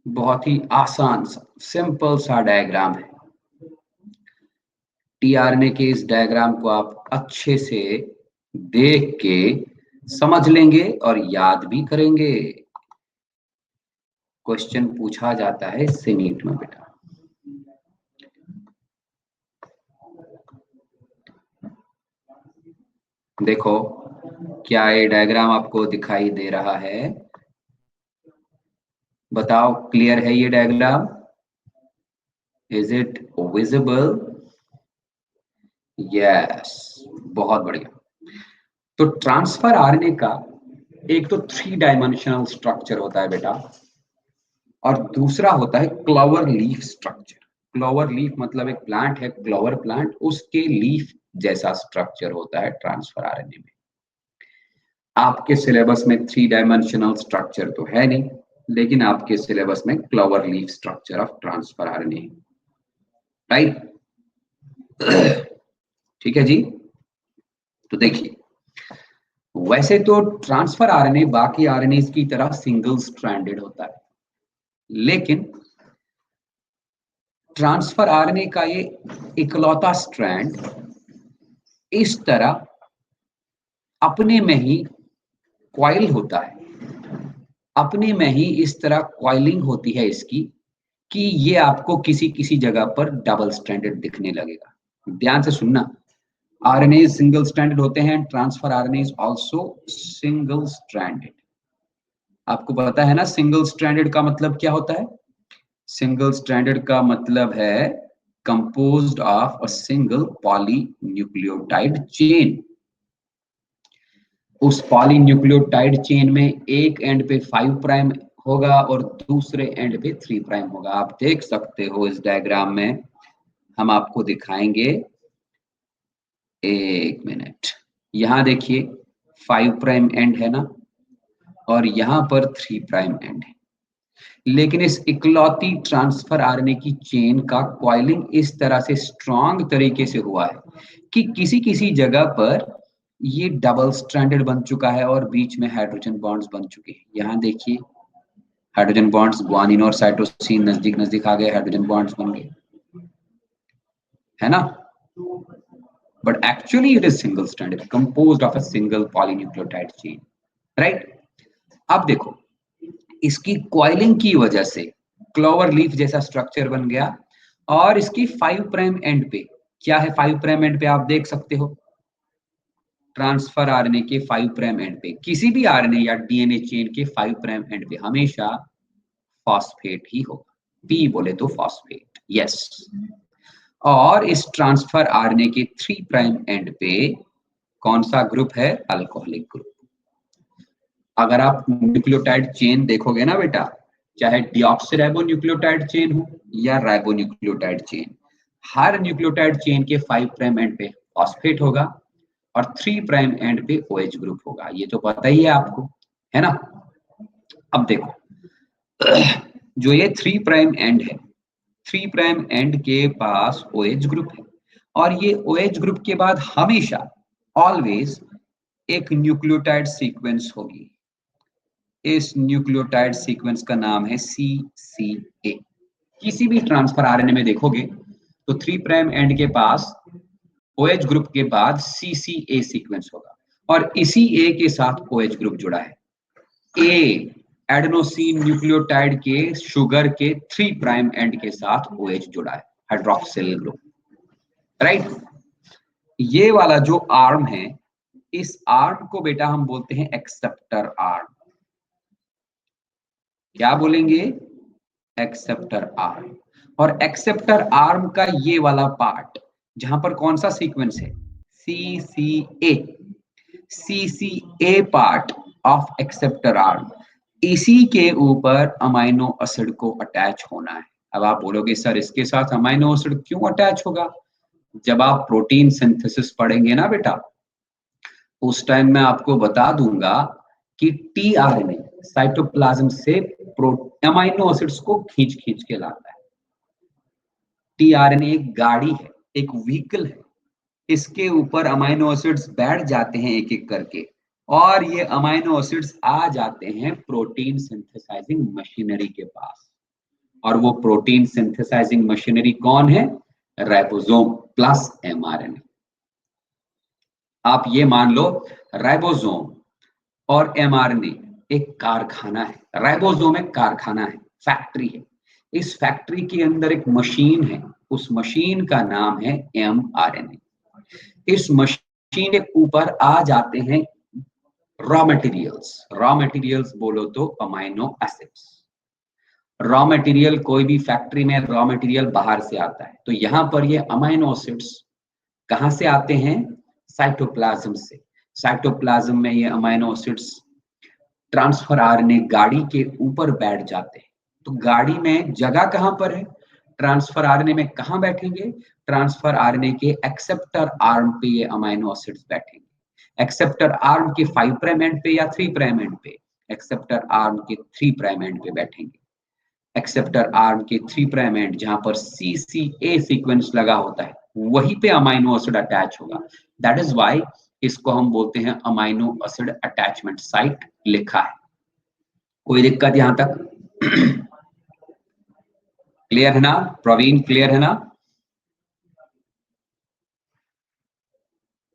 बहुत ही आसान सा सिंपल सा डायग्राम है। टीआरएनए के इस डायग्राम को आप अच्छे से देख के समझ लेंगे और याद भी करेंगे। क्वेश्चन पूछा जाता है इससे नीट में बेटा। देखो, क्या ये डायग्राम आपको दिखाई दे रहा है? बताओ, क्लियर है ये diagram? Is it visible? Yes, बहुत बढ़िया। तो ट्रांसफर आरएनए का एक तो 3 डायमेंशनल स्ट्रक्चर होता है बेटा, और दूसरा होता है clover leaf structure. Clover leaf मतलब एक प्लांट है, क्लोवर प्लांट, उसके लीफ जैसा स्ट्रक्चर होता है ट्रांसफर आरएनए में। आपके सिलेबस में 3 डायमेंशनल स्ट्रक्चर तो है नहीं, लेकिन आपके सिलेबस में clover leaf structure of transfer RNA, right? ठीक है जी। तो देखिए, वैसे तो ट्रांसफर आरएनए बाकी आरएनए की तरह सिंगल स्ट्रैंडेड होता है, लेकिन ट्रांसफर आरएनए का ये इकलौता स्ट्रैंड इस तरह अपने में ही क्वाइल होता है। अपने में ही इस तरह क्वाइलिंग होती है इसकी कि ये आपको किसी किसी जगह पर डबल स्ट्रैंडेड दिखने लगेगा। ध्यान से सुनना, आरएनए सिंगल स्ट्रैंडेड होते हैं, transfer RNA also single stranded. आपको पता है ना सिंगल स्ट्रैंडेड का मतलब क्या होता है? सिंगल स्ट्रैंडेड का मतलब है composed of a single polynucleotide chain. उस पॉलीन्यूक्लियोटाइड चेन में एक एंड पे 5 प्राइम होगा और दूसरे एंड पे 3 प्राइम होगा। आप देख सकते हो इस डायग्राम में, हम आपको दिखाएंगे। एक मिनट, यहां देखिए 5 प्राइम एंड है ना, और यहां पर 3 प्राइम एंड है। लेकिन इस इकलौती ट्रांसफर आरएनए की चेन का कॉइलिंग इस तरह से स्ट्रॉन्ग तरीके से हुआ है कि किसी किसी जगह पर ये डबल स्ट्रैंडेड बन चुका है और बीच में हाइड्रोजन बॉन्ड्स बन चुके हैं। यहाँ देखिए, हाइड्रोजन बॉन्ड्स ग्वानिन और साइटोसिन नजदीक नजदीक आ गए, हाइड्रोजन बॉन्ड्स बन गए, है ना? But actually it is single stranded composed of a single polynucleotide chain, right? अब देखो, इसकी कॉइलिंग की वजह से क्लोवर लीफ जैसा स्ट्रक्चर बन गया, और इसकी 5 प्राइम एंड पे क्या है? 5 प्राइम एंड पे आप देख सकते हो, ट्रांसफर आरएनए के 5 प्राइम एंड पे, किसी भी आरएनए या डीएनए चेन के 5 प्राइम एंड पे हमेशा फॉस्फेट ही होगा। पी बोले तो फॉस्फेट, यस। और इस ट्रांसफर आरएनए के 3 प्राइम एंड पे कौन सा ग्रुप है? Alcoholic group. अगर आप न्यूक्लियोटाइड चेन देखोगे ना बेटा, चाहे डीऑक्सीराइबो न्यूक्लियोटाइड चेन हो या राइबो न्यूक्लियोटाइड चेन, हर न्यूक्लियोटाइड चेन के 5 प्राइम एंड पे फॉस्फेट होगा और 3 प्राइम एंड पे OH ग्रुप होगा। ये तो पता ही है आपको, है ना? अब देखो, जो ये 3 प्राइम एंड है, 3 प्राइम एंड के पास OH ग्रुप है, और ये OH ग्रुप के बाद हमेशा ऑलवेज एक न्यूक्लियोटाइड सीक्वेंस होगी। इस न्यूक्लियोटाइड सीक्वेंस का नाम है CCA। किसी भी ट्रांसफर आरएनए में देखोगे तो 3 प्राइम एंड के पास OH ग्रुप के बाद CCA सीक्वेंस होगा, और इसी A के साथ OH ग्रुप जुड़ा है। A एडेनोसिन न्यूक्लियोटाइड के शुगर के 3 प्राइम एंड के साथ OH जुड़ा है, हाइड्रोक्सिल ग्रुप, राइट? ये वाला जो आर्म है, इस आर्म को बेटा हम बोलते हैं एक्सेप्टर आर्म। क्या बोलेंगे? Acceptor arm. और एक्सेप्टर आर्म का ये वाला पार्ट जहां पर कौन सा सीक्वेंस है? CCA। CCA part of acceptor arm, इसी के ऊपर अमाइनो एसिड को अटैच होना है। अब आप बोलोगे सर इसके साथ अमाइनो एसिड क्यों अटैच होगा? जब आप प्रोटीन सिंथेसिस पढ़ेंगे ना बेटा, उस टाइम मैं आपको बता दूंगा कि टीआरएनए साइटोप्लाज्म से अमाइनो एसिड्स को खींच खींच के लाता है। टीआरएनए एक गाड़ी है, एक व्हीकल है, इसके ऊपर अमाइनो एसिड्स बैठ जाते हैं एक एक करके, और ये अमाइनो एसिड्स आ जाते हैं प्रोटीन सिंथेसाइजिंग मशीनरी के पास। और वो प्रोटीन सिंथेसाइजिंग मशीनरी कौन है? Ribosome plus mRNA. आप ये मान लो राइबोसोम और एमआरएनए एक कारखाना है। राइबोसोम एक कारखाना है, फैक्ट्री है। इस फैक्ट्री के अंदर एक मशीन है, उस मशीन का नाम है एमआरएनए। इस मशीन के ऊपर आ जाते हैं रॉ मटेरियल्स। रॉ मटेरियल्स बोलो तो अमाइनो एसिड्स। रॉ मटेरियल, कोई भी फैक्ट्री में रॉ मटेरियल बाहर से आता है, तो यहाँ पर ये अमाइनो एसिड्स कहाँ से आते हैं? साइटोप्लाज्म से। साइटोप्लाज्म में ये अमाइनो एसिड्स ट्रांसफर आरएनए गाड़ी के ऊपर बैठ जाते हैं। तो गाड़ी में जगह कहाँ पर है? ट्रांसफर आरएनए में कहाँ बैठेंगे? ट्रांसफर आरएनए के एक्सेप्टर आर्म पे ये अमाइनो एसिड्स बैठेंगे। एक्सेप्टर आर्म के 5 प्राइम एंड पे या 3 प्राइम एंड पे? एक्सेप्टर आर्म के 3 प्राइम एंड पे बैठेंगे। एक्सेप्टर आर्म के 3 प्राइम एंड जहां पर CCA सीक्वेंस लगा होता है, वहीं पे अमाइनो एसिड अटैच होगा। दैट इज व्हाई इसको हम बोलते हैं अमाइनो एसिड अटैचमेंट साइट लिखा है। कोई दिक्कत यहां तक? क्लियर है ना प्रवीण? क्लियर है ना?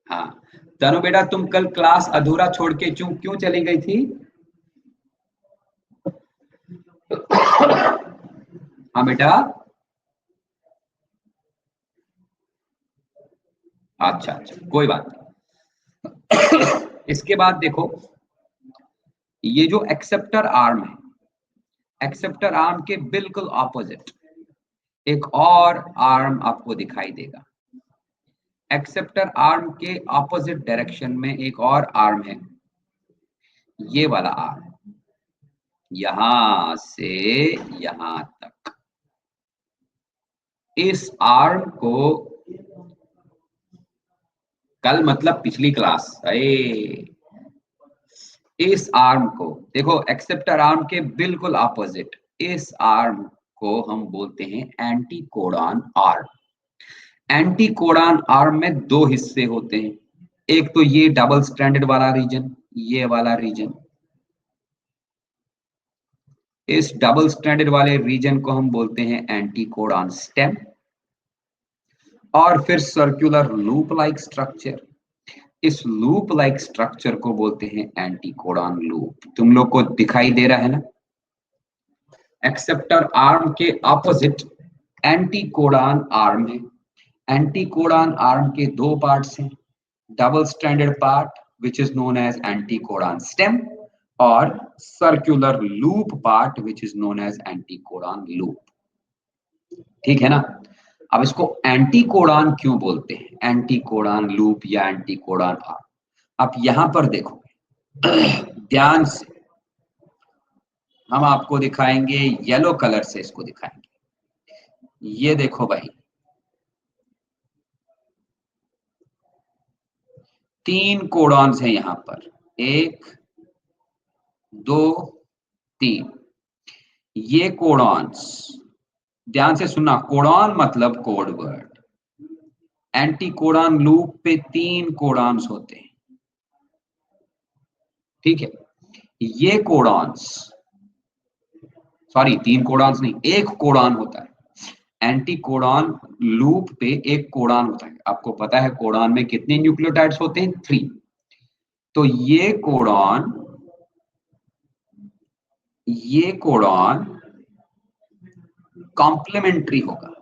हाँ तनु बेटा, तुम कल क्लास अधूरा छोड़ के क्यों चली गई थी? हाँ बेटा, अच्छा अच्छा, कोई बात नहीं। इसके बाद देखो, ये जो एक्सेप्टर आर्म है, एक्सेप्टर आर्म के बिल्कुल ऑपोजिट एक और आर्म आपको दिखाई देगा। एक्सेप्टर आर्म के ऑपोजिट डायरेक्शन में एक और आर्म है, ये वाला आर्म, यहां से यहां तक। इस आर्म को कल मतलब पिछली क्लास, इस आर्म को देखो, एक्सेप्टर आर्म के बिल्कुल ऑपोजिट इस आर्म को हम बोलते हैं anti codon arm. Anti codon arm में दो हिस्से होते हैं, एक तो ये डबल स्ट्रैंडेड वाला रीजन, ये वाला रीजन। इस डबल स्ट्रैंडेड वाले रीजन को हम बोलते हैं एंटी कोडॉन स्टेम। और फिर सर्कुलर लूप लाइक स्ट्रक्चर, इस लूप लाइक स्ट्रक्चर को बोलते हैं एंटी कोडॉन लूप। तुम लोग को दिखाई दे रहा है ना? एक्सेप्टर आर्म के ऑपोजिट एंटी कोडॉन आर्म है। एंटी कोडॉन आर्म के दो पार्ट्स हैं, double stranded part which is known as anticodon stem, और circular loop part which is known as anticodon loop. ठीक है ना? अब इसको एंटी कोडॉन क्यों बोलते हैं? एंटी कोडॉन लूप या एंटी कोडॉन आर्म। आप यहां पर देखोगे ध्यान से, हम आपको दिखाएंगे येलो कलर से, इसको दिखाएंगे। ये देखो भाई, 3 कोडॉन्स हैं यहां पर, 1 2 3। ये कोडॉन्स, ध्यान से सुनना, कोडॉन मतलब code word. Anti codon loop पे 3 कोडॉन्स होते हैं। ठीक है, ये कोडॉन्स, सॉरी 3 कोडॉन्स नहीं, 1 कोडॉन होता है। एंटी कोडॉन लूप पे 1 कोडॉन होता है। आपको पता है कोडॉन में कितने न्यूक्लियोटाइड्स होते हैं? 3। तो ये कोडॉन कॉम्प्लीमेंट्री होगा।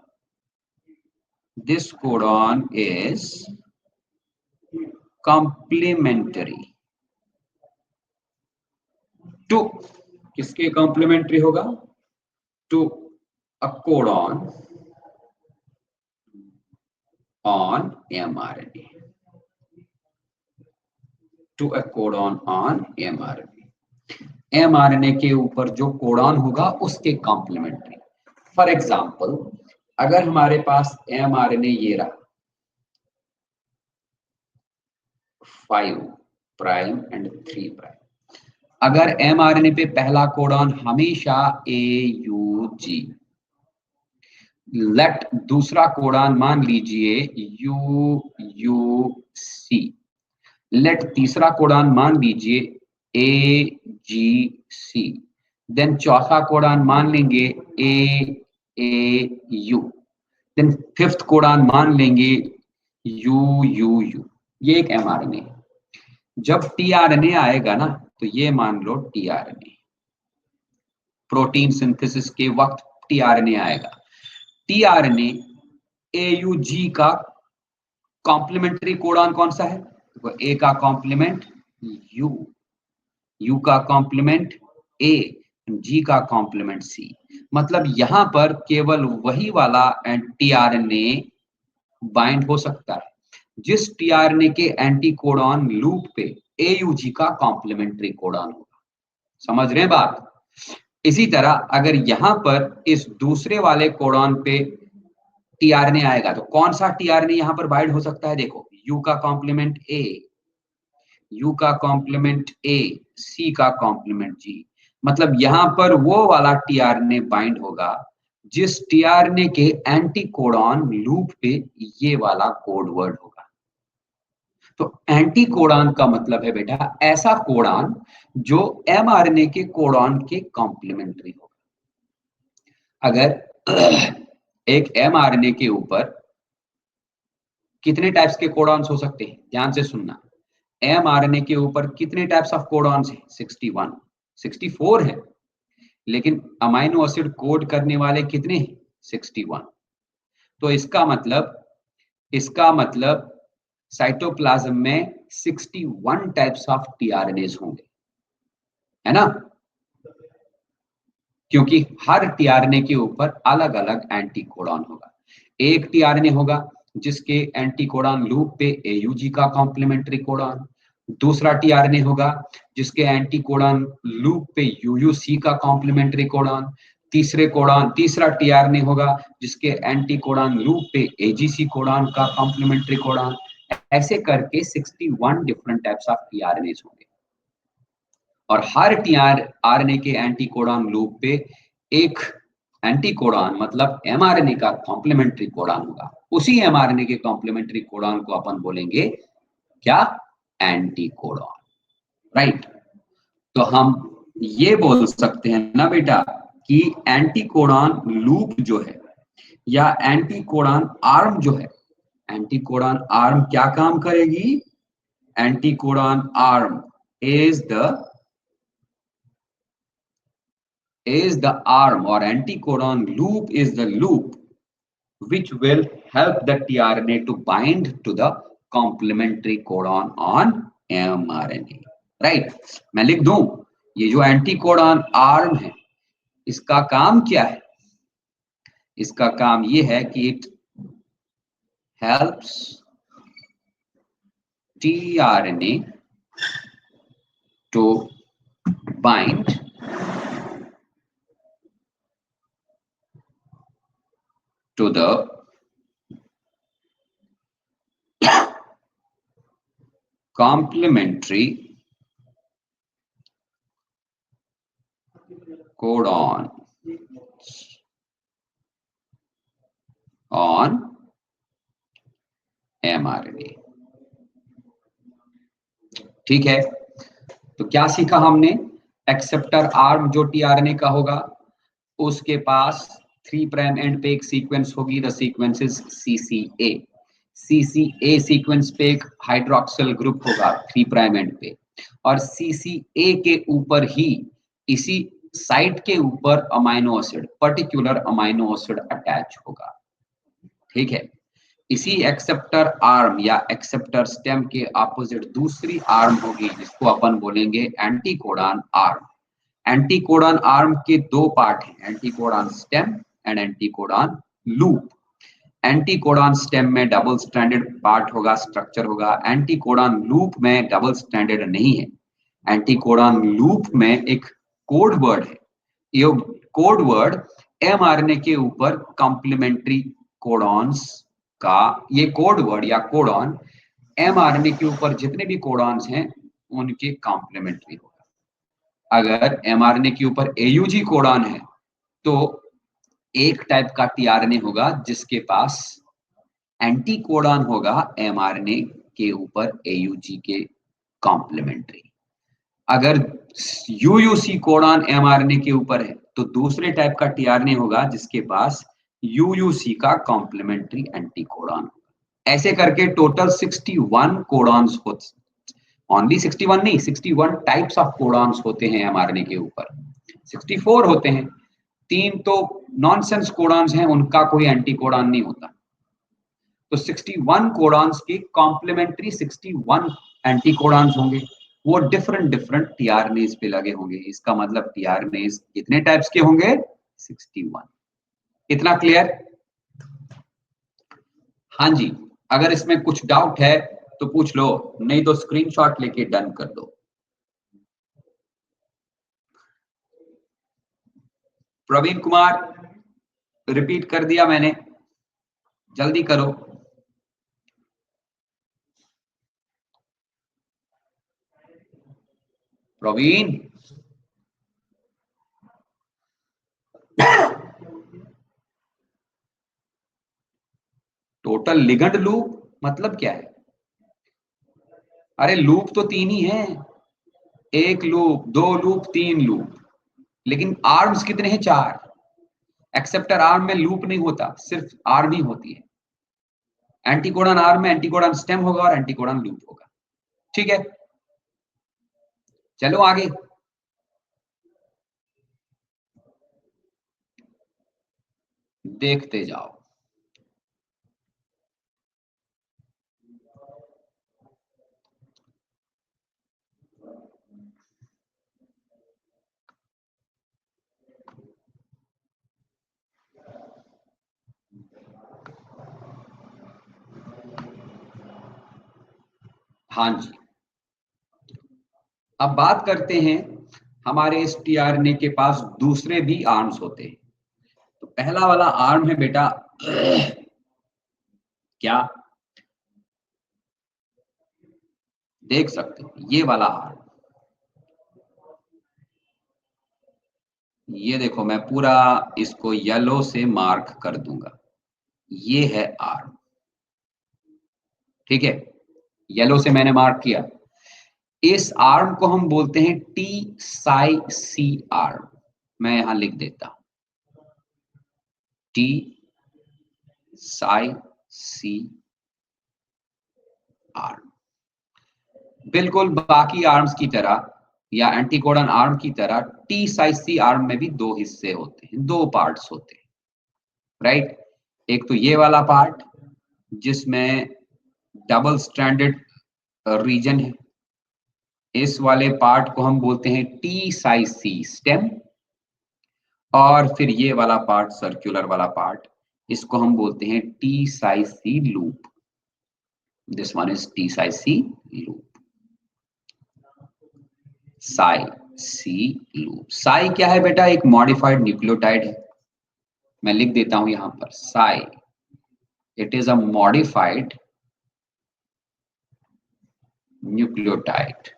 This codon is complementary to, किसके कॉम्प्लीमेंट्री होगा? To a codon on mRNA, to a codon on mRNA। mRNA के ऊपर जो कोडॉन होगा उसके कॉम्प्लीमेंट्री। फॉर एग्जाम्पल, अगर हमारे पास mRNA ये रहा 5 प्राइम एंड 3 प्राइम, अगर mRNA पे पहला कोडॉन हमेशा AUG, लेट दूसरा कोडॉन मान लीजिए UUC, लेट तीसरा कोडॉन मान लीजिए AGC, देन चौथा कोडॉन मान लेंगे AU। देन फिफ्थ कोडान मान लेंगे UUU, ये एक mRNA है। जब tRNA आएगा ना तो ये मान लो tRNA, प्रोटीन सिंथेसिस के वक्त tRNA आएगा। tRNA AUG का कॉम्प्लीमेंट्री कोडान कौन सा है? देखो A का कॉम्प्लीमेंट U, U का कॉम्प्लीमेंट A, G का कॉम्प्लीमेंट C। मतलब यहां पर केवल वही वाला tRNA बाइंड हो सकता है जिस tRNA के एंटी कोडॉन लूप पे AUG का कॉम्प्लीमेंट्री कोडॉन होगा। समझ रहे हैं बात? इसी तरह अगर यहां पर इस दूसरे वाले कोडॉन पे tRNA आएगा तो कौन सा tRNA यहां पर बाइंड हो सकता है? देखो U का कॉम्प्लीमेंट A, U का कॉम्प्लीमेंट A, C का कॉम्प्लीमेंट G। मतलब यहां पर वो वाला tRNA बाइंड होगा जिस tRNA के एंटी कोडॉन लूप पे ये वाला कोड वर्ड होगा। तो एंटी कोडॉन का मतलब है बेटा ऐसा कोडॉन जो mRNA के कोडॉन के कॉम्प्लीमेंट्री होगा। अगर एक mRNA के ऊपर कितने टाइप्स के कोडॉन्स हो सकते हैं? ध्यान से सुनना। mRNA के ऊपर कितने टाइप्स ऑफ कोडॉन्स हैं? 61, 64 है, लेकिन अमाइनो एसिड कोड करने वाले कितने हैं? 61। तो इसका मतलब साइटोप्लाज्म में 61 टाइप्स ऑफ टीआरएनएस होंगे, है ना? क्योंकि हर टीआरएनए के ऊपर अलग अलग एंटी कोडॉन होगा। एक टीआरएनए होगा जिसके एंटी कोडॉन लूप पे एयूजी का कॉम्प्लीमेंट्री कोडॉन, दूसरा टीआरएनए होगा जिसके एंटी कोडॉन लूप पे यूयूसी का कॉम्प्लीमेंट्री कोडॉन, तीसरा टीआरएनए होगा जिसके एंटी कोडॉन लूप पे एजीसी कोडॉन का कॉम्प्लीमेंट्री कोडॉन। ऐसे करके 61 डिफरेंट टाइप्स ऑफ टीआरएनएस होंगे और हर टीआरएनए के एंटी कोडॉन लूप पे एक एंटी कोडॉन मतलब एमआरएनए का कॉम्प्लीमेंट्री कोडॉन होगा। उसी एमआरएनए के कॉम्प्लीमेंट्री कोडॉन को अपन बोलेंगे क्या? Anti codon, right? तो हम ये बोल सकते हैं ना बेटा कि एंटी कोडॉन लूप जो है या एंटी कोडॉन आर्म जो है, एंटी कोडॉन आर्म क्या काम करेगी? Anti codon arm is the arm or anticodon loop is the loop which will help the tRNA to bind to the complementary codon on mRNA, right? मैं लिख दूं ये जो एंटीकोडॉन आर्म है इसका काम क्या है? इसका काम ये है कि it helps tRNA to bind to the complementary codon on mRNA। ठीक है, तो क्या सीखा हमने? एक्सेप्टर आर्म जो टीआरएनए का होगा उसके पास 3 प्राइम एंड पे एक सीक्वेंस होगी, the sequence is CCA। CCA sequence पे एक हाइड्रोक्सिल ग्रुप होगा 3 प्राइम एंड पे, और CCA के ऊपर ही इसी साइट के ऊपर amino acid, particular amino acid attach होगा। ठीक है, इसी एक्सेप्टर आर्म या एक्सेप्टर स्टेम के ऑपोजिट दूसरी आर्म होगी जिसको अपन बोलेंगे एंटीकोडॉन आर्म। एंटीकोडॉन आर्म के दो पार्ट हैं, anticodon stem and anticodon loop. Anticodon stem में डबल स्ट्रैंडेड पार्ट होगा, स्ट्रक्चर होगा। एंटीकोडॉन लूप में डबल स्ट्रैंडेड नहीं है। एंटीकोडॉन लूप में एक कोड वर्ड है, ये कोड वर्ड एमआरएनए के ऊपर कॉम्प्लीमेंट्री कोडॉन्स का, ये कोड वर्ड या कोडॉन एमआरएनए के ऊपर जितने भी कोडॉन्स हैं उनके कॉम्प्लीमेंट्री होगा। अगर एमआरएनए के ऊपर एयूजी कोडॉन है तो एक टाइप का टीआरएनए होगा जिसके पास एंटी कोडॉन होगा एमआरएनए के ऊपर एयूजी के कॉम्प्लीमेंट्री। अगर यूयूसी कोडॉन एमआरएनए के ऊपर है, तो दूसरे टाइप का टीआरएनए होगा जिसके पास यूयूसी का कॉम्प्लीमेंट्री एंटीकोडॉन। ऐसे करके टोटल 61 कोडॉन्स होते, ओनली 61 नहीं, 61 टाइप्स ऑफ कोडॉन्स होते हैं एमआरएनए के ऊपर। 64 होते हैं, 3 तो नॉनसेंस कोडॉन्स हैं, उनका कोई एंटीकोडॉन नहीं होता। तो 61 कोडॉन्स के कॉम्प्लीमेंट्री 61 एंटीकोडॉन्स होंगे, वो डिफरेंट डिफरेंट टीआरएनएस पे लगे होंगे। इसका मतलब टीआरएनएस कितने टाइप्स के होंगे? 61। इतना क्लियर? हाँ जी, अगर इसमें कुछ डाउट है तो पूछ लो, नहीं तो स्क्रीनशॉट लेके डन कर दो। प्रवीण कुमार, रिपीट कर दिया मैंने, जल्दी करो। प्रवीण, टोटल लिगेंड लूप मतलब क्या है? अरे लूप तो 3 ही है, 1 लूप, 2 लूप, 3 लूप, लेकिन आर्म्स कितने हैं? 4। एक्सेप्टर आर्म में लूप नहीं होता, सिर्फ आर्म ही होती है। एंटीकोडन आर्म में एंटीकोडन स्टेम होगा और एंटीकोडन लूप होगा। ठीक है, चलो आगे। देखते जाओ। हाँ जी, अब बात करते हैं, हमारे इस टीआरएनए के पास दूसरे भी आर्म्स होते हैं। तो पहला वाला आर्म है बेटा क्या देख सकते हो? ये वाला आर्म, ये देखो, मैं पूरा इसको येलो से मार्क कर दूंगा, ये है आर्म। ठीक है, येलो से मैंने मार्क किया। इस आर्म को हम बोलते हैं टी साई सी आर्म। मैं यहां लिख देता हूं, टी साई सी आर्म। बिल्कुल बाकी आर्म्स की तरह या एंटीकोडन आर्म की तरह टी साई सी आर्म में भी 2 हिस्से होते हैं, 2 पार्ट्स होते हैं, राइट। एक तो ये वाला पार्ट जिसमें डबल स्ट्रैंडेड रीजन है, इस वाले पार्ट को हम बोलते हैं टी साई सी स्टेम। और फिर ये वाला पार्ट, सर्कुलर वाला पार्ट, इसको हम बोलते हैं T psi C loop. This one is T psi C loop, psi C loop. Psi क्या है बेटा? एक मॉडिफाइड न्यूक्लियोटाइड है, मैं लिख देता हूं यहां पर Sai. It is a modified nucleotide.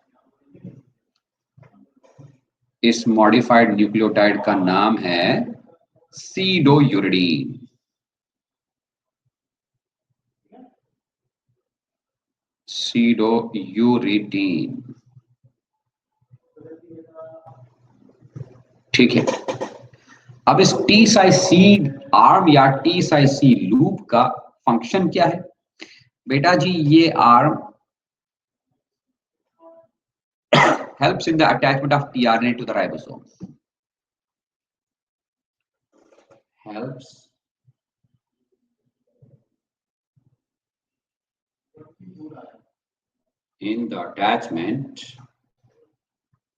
इस मॉडिफाइड न्यूक्लियोटाइड का नाम है सीडोयूरिडीन। सीडोयूरिडीन, ठीक है। अब इस टी साई सी आर्म या टी साई सी लूप का फंक्शन क्या है बेटा जी? ये arm helps in the attachment of tRNA to the ribosome. Helps in the attachment.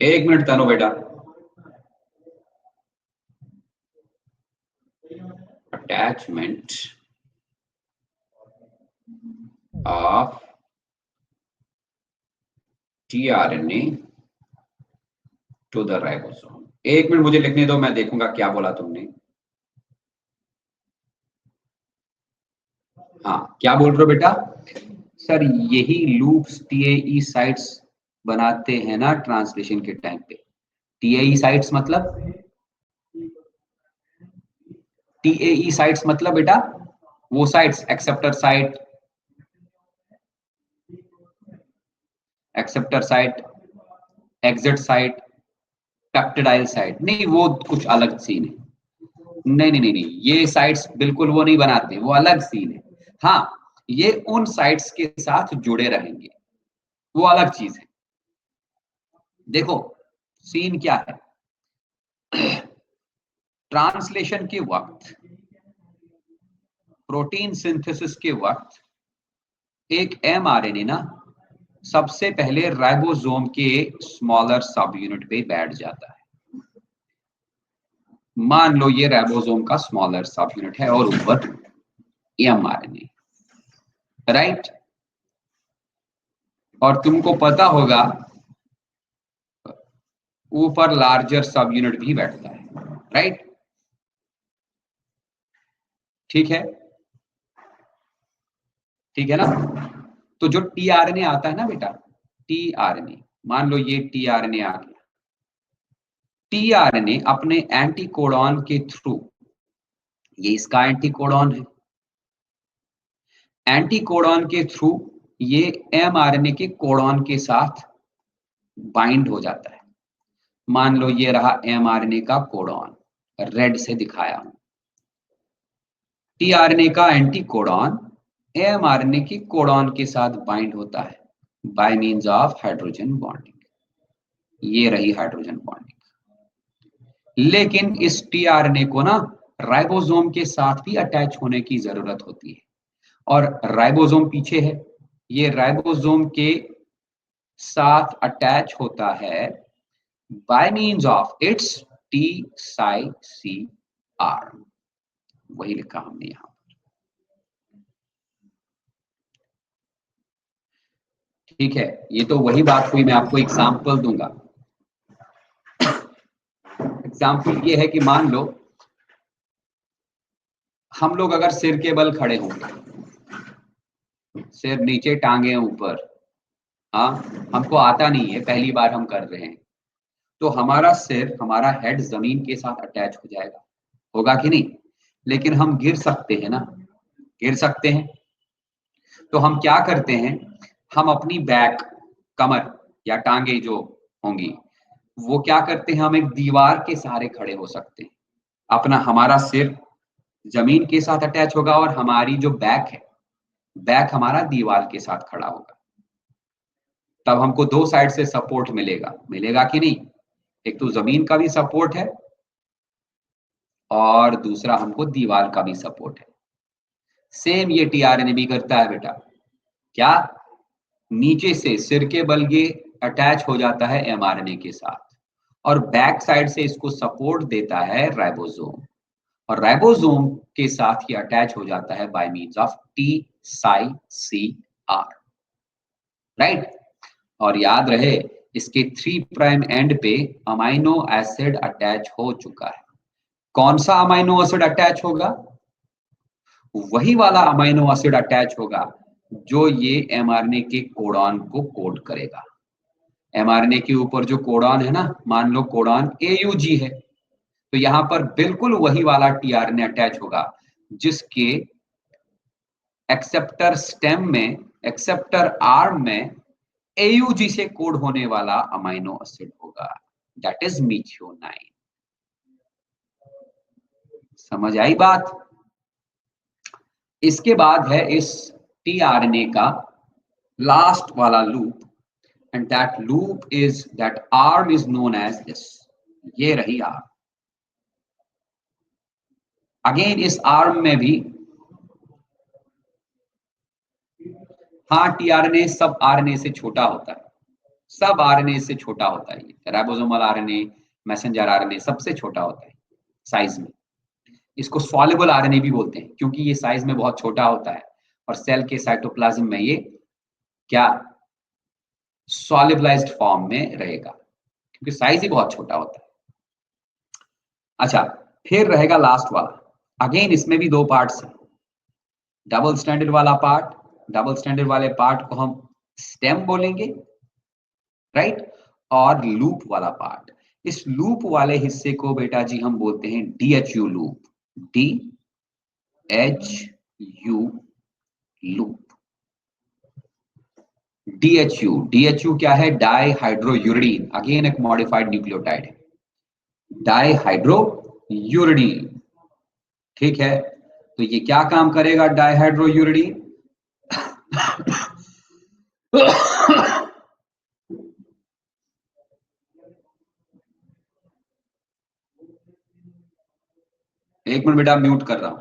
एक मिनट तानो बेटा। Attachment of tRNA to the ribosome. एक मिनट मुझे लिखने दो, मैं देखूंगा क्या बोला तुमने। हाँ, क्या बोल रहे हो बेटा? सर यही लूप्स टीएई साइट्स बनाते हैं ना ट्रांसलेशन के टाइम पे। टीएई साइट्स मतलब, टीएई साइट्स मतलब बेटा वो sites, acceptor site, acceptor site, exit site, peptidyl site नहीं, वो कुछ अलग सीन है। नहीं नहीं नहीं नहीं, ये साइट्स बिल्कुल वो नहीं बनाते, वो अलग सीन है। हाँ, ये उन साइट्स के साथ जुड़े रहेंगे, वो अलग चीज है। देखो सीन क्या है, ट्रांसलेशन के वक्त, प्रोटीन सिंथेसिस के वक्त एक एमआरएनए ना सबसे पहले राइबोसोम के स्मॉलर सब यूनिट पे बैठ जाता है। मान लो ये राइबोसोम का स्मॉलर सब यूनिट है और ऊपर एमआरएनए, राइट। और तुमको पता होगा ऊपर लार्जर सब यूनिट भी बैठता है, राइट। ठीक है, ठीक है ना। तो जो टीआरएनए आता है ना बेटा, टीआरएनए, मान लो ये टीआरएनए आ गया, टीआरएनए अपने एंटीकोडॉन के थ्रू, ये इसका एंटीकोडॉन है, एंटीकोडॉन के थ्रू ये एमआरएनए के कोडॉन के साथ बाइंड हो जाता है। मान लो ये रहा एमआरएनए का कोडॉन, रेड से दिखाया हूं। टीआरएनए का एंटीकोडॉन एमआरएनए के कोडॉन के साथ बाइंड होता है by means of hydrogen bonding. ये रही हाइड्रोजन बॉन्डिंग। लेकिन इस टीआरएनए को ना राइबोसोम के साथ भी अटैच होने की जरूरत होती है, और राइबोसोम पीछे है, ये राइबोसोम के साथ अटैच होता है by means of its T psi C R, वही लिखा हमने यहां। ठीक है, ये तो वही बात हुई। मैं आपको एग्जाम्पल दूंगा। एग्जाम्पल ये है कि मान लो हम लोग अगर सिर के बल खड़े होंगे, सिर नीचे टांगे ऊपर, हाँ, हमको आता नहीं है, पहली बार हम कर रहे हैं, तो हमारा सिर, हमारा हेड जमीन के साथ अटैच हो जाएगा, होगा कि नहीं। लेकिन हम गिर सकते हैं ना, गिर सकते हैं। तो हम क्या करते हैं, हम अपनी बैक, कमर या टांगे जो होंगी, वो क्या करते हैं, हम एक दीवार के सहारे खड़े हो सकते हैं। अपना, हमारा सिर जमीन के साथ अटैच होगा और हमारी जो बैक है, बैक हमारा दीवार के साथ खड़ा होगा। तब हमको दो साइड से सपोर्ट मिलेगा, मिलेगा कि नहीं। एक तो जमीन का भी सपोर्ट है और दूसरा हमको दीवार का भी सपोर्ट है। सेम ये टीआरएनए भी करता है बेटा। क्या, नीचे से सिर के बल ये अटैच हो जाता है एमआरएनए के साथ, और बैक साइड से इसको सपोर्ट देता है राइबोसोम, और राइबोसोम के साथ ये अटैच हो जाता है by means of T psi C R, right. और याद रहे, इसके 3 प्राइम एंड पे अमाइनो एसिड अटैच हो चुका है। कौन सा अमाइनो एसिड अटैच होगा, वही वाला अमाइनो एसिड अटैच होगा जो ये एमआरएनए के कोडॉन को कोड करेगा। एमआरएनए के ऊपर जो कोडॉन है ना, मान लो कोडॉन एयूजी है, तो यहां पर बिल्कुल वही वाला टीआरएनए अटैच होगा जिसके एक्सेप्टर स्टेम में, एक्सेप्टर आर्म में एयूजी से कोड होने वाला अमाइनो एसिड होगा, दैट इज मीथियोनाइन। समझ आई बात। इसके बाद है इस टीआरएनए का लास्ट वाला loop, and that loop is, that arm is known as this, ये रही आर्म। अगेन इस आर्म में भी, हाँ, टीआरएनए सब आरएनए से छोटा होता है, सब आरएनए से छोटा होता है। राइबोसोमल आरएनए, मैसेंजर आरएनए सबसे छोटा होता है साइज में। इसको सॉल्युबल आरएनए भी बोलते हैं क्योंकि ये साइज में बहुत छोटा होता है, और सेल के साइटोप्लाज्म में ये क्या, सॉल्युबलाइज्ड फॉर्म में रहेगा क्योंकि साइज ही बहुत छोटा होता है। अच्छा, फिर रहेगा लास्ट वाला। अगेन इसमें भी दो पार्ट्स हैं, डबल स्टैंडर्ड वाला पार्ट, डबल स्टैंडर्ड वाले पार्ट को हम स्टेम बोलेंगे, राइट, और लूप वाला पार्ट, इस लूप वाले हिस्से को बेटा जी हम बोलते हैं DHU loop, D H U loop. DHU, DHU क्या है, डाई हाइड्रोयूरिडीन, अगेन एक मॉडिफाइड न्यूक्लियोटाइड है, डाइहाइड्रोयूरिडीन। ठीक है, तो ये क्या काम करेगा डाइहाइड्रोयूरिडीन? एक मिनट बेटा, म्यूट कर रहा हूं।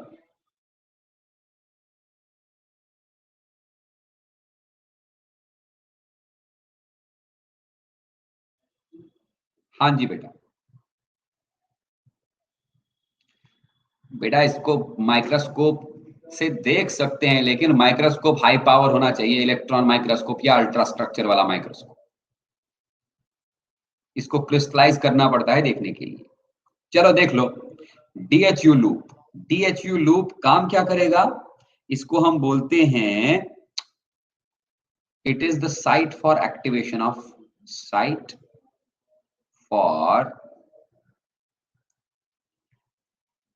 हाँ जी बेटा, बेटा इसको माइक्रोस्कोप से देख सकते हैं, लेकिन माइक्रोस्कोप हाई पावर होना चाहिए, इलेक्ट्रॉन माइक्रोस्कोप या अल्ट्रा स्ट्रक्चर वाला माइक्रोस्कोप। इसको क्रिस्टलाइज करना पड़ता है देखने के लिए। चलो देख लो, डीएचयू लूप। डीएचयू लूप काम क्या करेगा? इसको हम बोलते हैं, it is the site for activation of, site for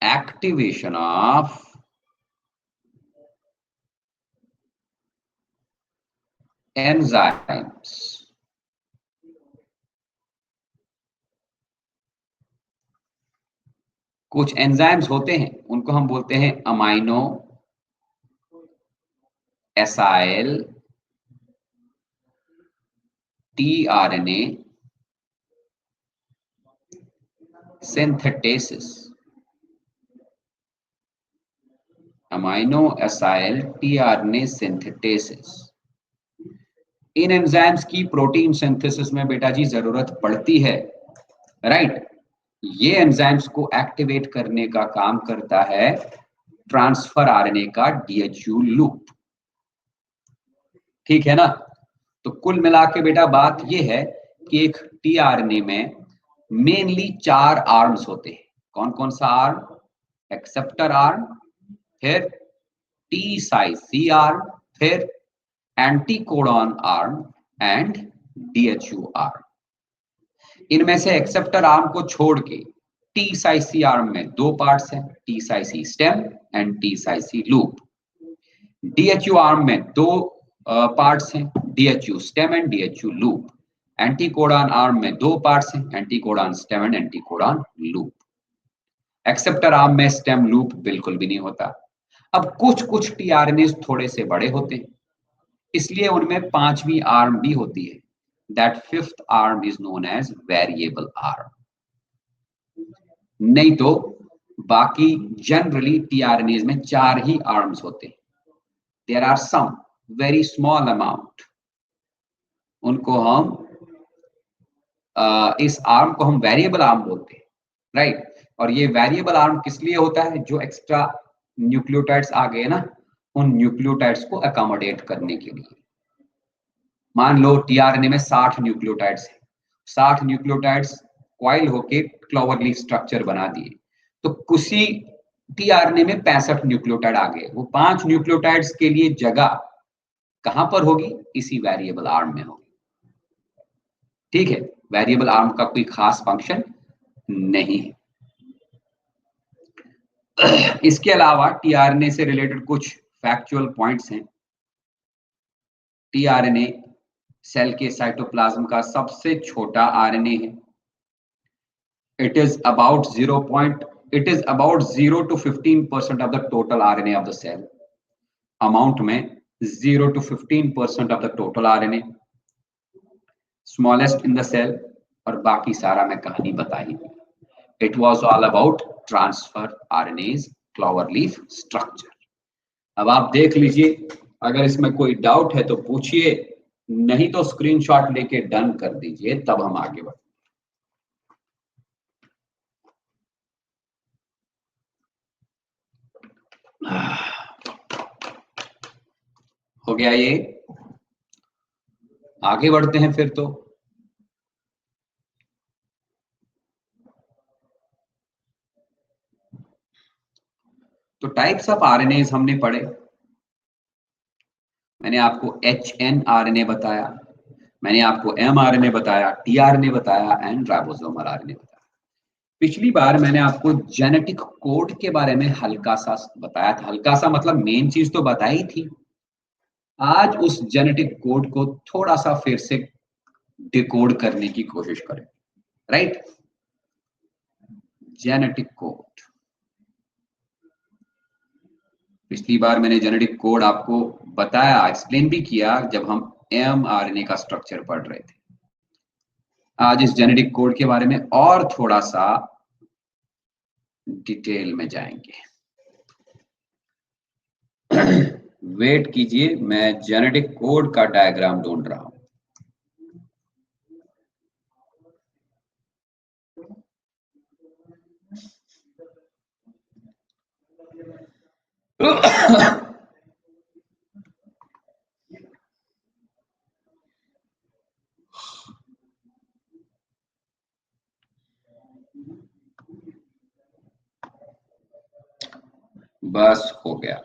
activation of enzymes. कुछ एंजाइम्स होते हैं, उनको हम बोलते हैं amino acyl tRNA synthetases. Amino acyl tRNA synthetases. इन एंजाइम्स की प्रोटीन सिंथेसिस में बेटा जी जरूरत पड़ती है, राइट। ये एंजाइम्स को एक्टिवेट करने का काम करता है ट्रांसफर आरएनए का डीएचयू लूप। ठीक है ना? तो कुल मिला के बेटा बात ये है कि एक टीआरएनए में मेनली 4 आर्म्स होते हैं। कौन कौन सा आर्म? एक्सेप्टर आर्म, फिर टी साइज सी आर्म, फिर anticodon arm and DHU arm. इनमें से एक्सेप्टर आर्म को छोड़ के टी साइज सी आर्म में 2 पार्ट्स हैं, T psi C stem and T psi C loop. DHU arm में 2 पार्ट्स हैं, DHU stem and DHU loop. Anticodon arm में 2 पार्ट्स हैं, anticodon stem and anticodon loop. Acceptor arm में stem loop बिल्कुल भी नहीं होता। अब कुछ कुछ टीआरएनए थोड़े से बड़े होते हैं, इसलिए उनमें 5वीं आर्म भी होती है। That 5th arm is known as variable arm. नहीं तो बाकी जनरली टीआरएनए में 4 ही आर्म्स होते हैं। There are some very small amount, उनको हम इस आर्म को हम वेरिएबल आर्म बोलते हैं, राइट। और ये वेरिएबल आर्म किस लिए होता है? जो एक्स्ट्रा न्यूक्लियोटाइड्स आ गए ना, उन न्यूक्लियोटाइड्स को अकोमोडेट करने के लिए। मान लो टीआरएनए में 60 न्यूक्लियोटाइड्स हैं, 60 न्यूक्लियोटाइड्स क्वाइल होके क्लोवर लीफ स्ट्रक्चर बना दिए, तो कुछ टीआरएनए में 65 न्यूक्लियोटाइड आ गए। वो 5 न्यूक्लियोटाइड्स के लिए जगह कहां पर होगी? इसी वेरिएबल आर्म में होगी। ठीक है, वेरिएबल आर्म का कोई खास फंक्शन नहीं है। इसके अलावा टीआरएनए से रिलेटेड कुछ फैक्चुअल पॉइंट्स हैं। टीआरएनए सेल के साइटोप्लाज्म का सबसे छोटा आरएनए है। It is about 0 to 15% of the total RNA of the cell. Amount में 0 to 15% of the total RNA, smallest in the cell, और बाकी सारा मैं कहानी बता ही दी। It was all about transfer RNA's clover leaf structure. अब आप देख लीजिए, अगर इसमें कोई डाउट है तो पूछिए, नहीं तो स्क्रीनशॉट लेके डन कर दीजिए, तब हम आगे बढ़ें। हो गया ये, आगे बढ़ते हैं फिर। तो टाइप्स ऑफ आरएनएज हमने पढ़े। मैंने आपको HNRNA बताया, मैंने आपको mRNA बताया, tRNA बताया एंड राइबोसोमल आरएनए बताया। पिछली बार मैंने आपको जेनेटिक कोड के बारे में हल्का सा बताया था। हल्का सा मतलब मेन चीज तो बताई थी। आज उस जेनेटिक कोड को थोड़ा सा फिर से डिकोड करने की कोशिश करें, राइट। Genetic code. पिछली बार मैंने जेनेटिक कोड आपको बताया, एक्सप्लेन भी किया जब हम mRNA का स्ट्रक्चर पढ़ रहे थे। आज इस जेनेटिक कोड के बारे में और थोड़ा सा डिटेल में जाएंगे। वेट कीजिए, मैं जेनेटिक कोड का डायग्राम ढूंढ रहा हूं। बस हो गया।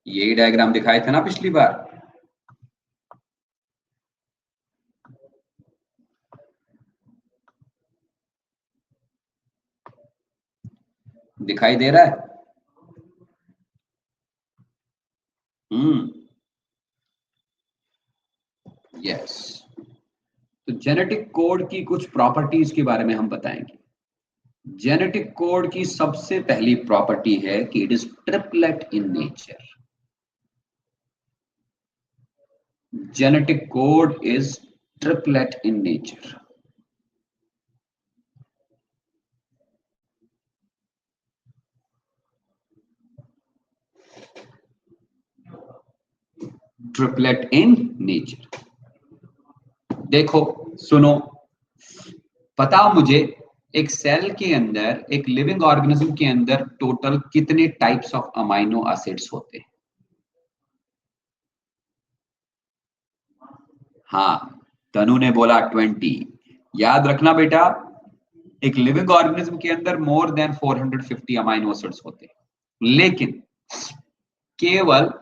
यही डायग्राम दिखाए थे ना पिछली बार। दिखाई दे रहा है? यस। तो जेनेटिक कोड की कुछ प्रॉपर्टीज के बारे में हम बताएंगे। जेनेटिक कोड की सबसे पहली प्रॉपर्टी है कि it is triplet in nature. Genetic code is triplet in nature. Triplet in nature. देखो सुनो, बताओ मुझे, एक सेल के अंदर, एक लिविंग ऑर्गेनिज्म के अंदर टोटल कितने टाइप्स ऑफ अमाइनो एसिड्स होते हैं? हाँ, तनु ने बोला 20। याद रखना बेटा, एक लिविंग ऑर्गेनिज्म के अंदर मोर देन 450 अमाइनो एसिड्स होते हैं, लेकिन केवल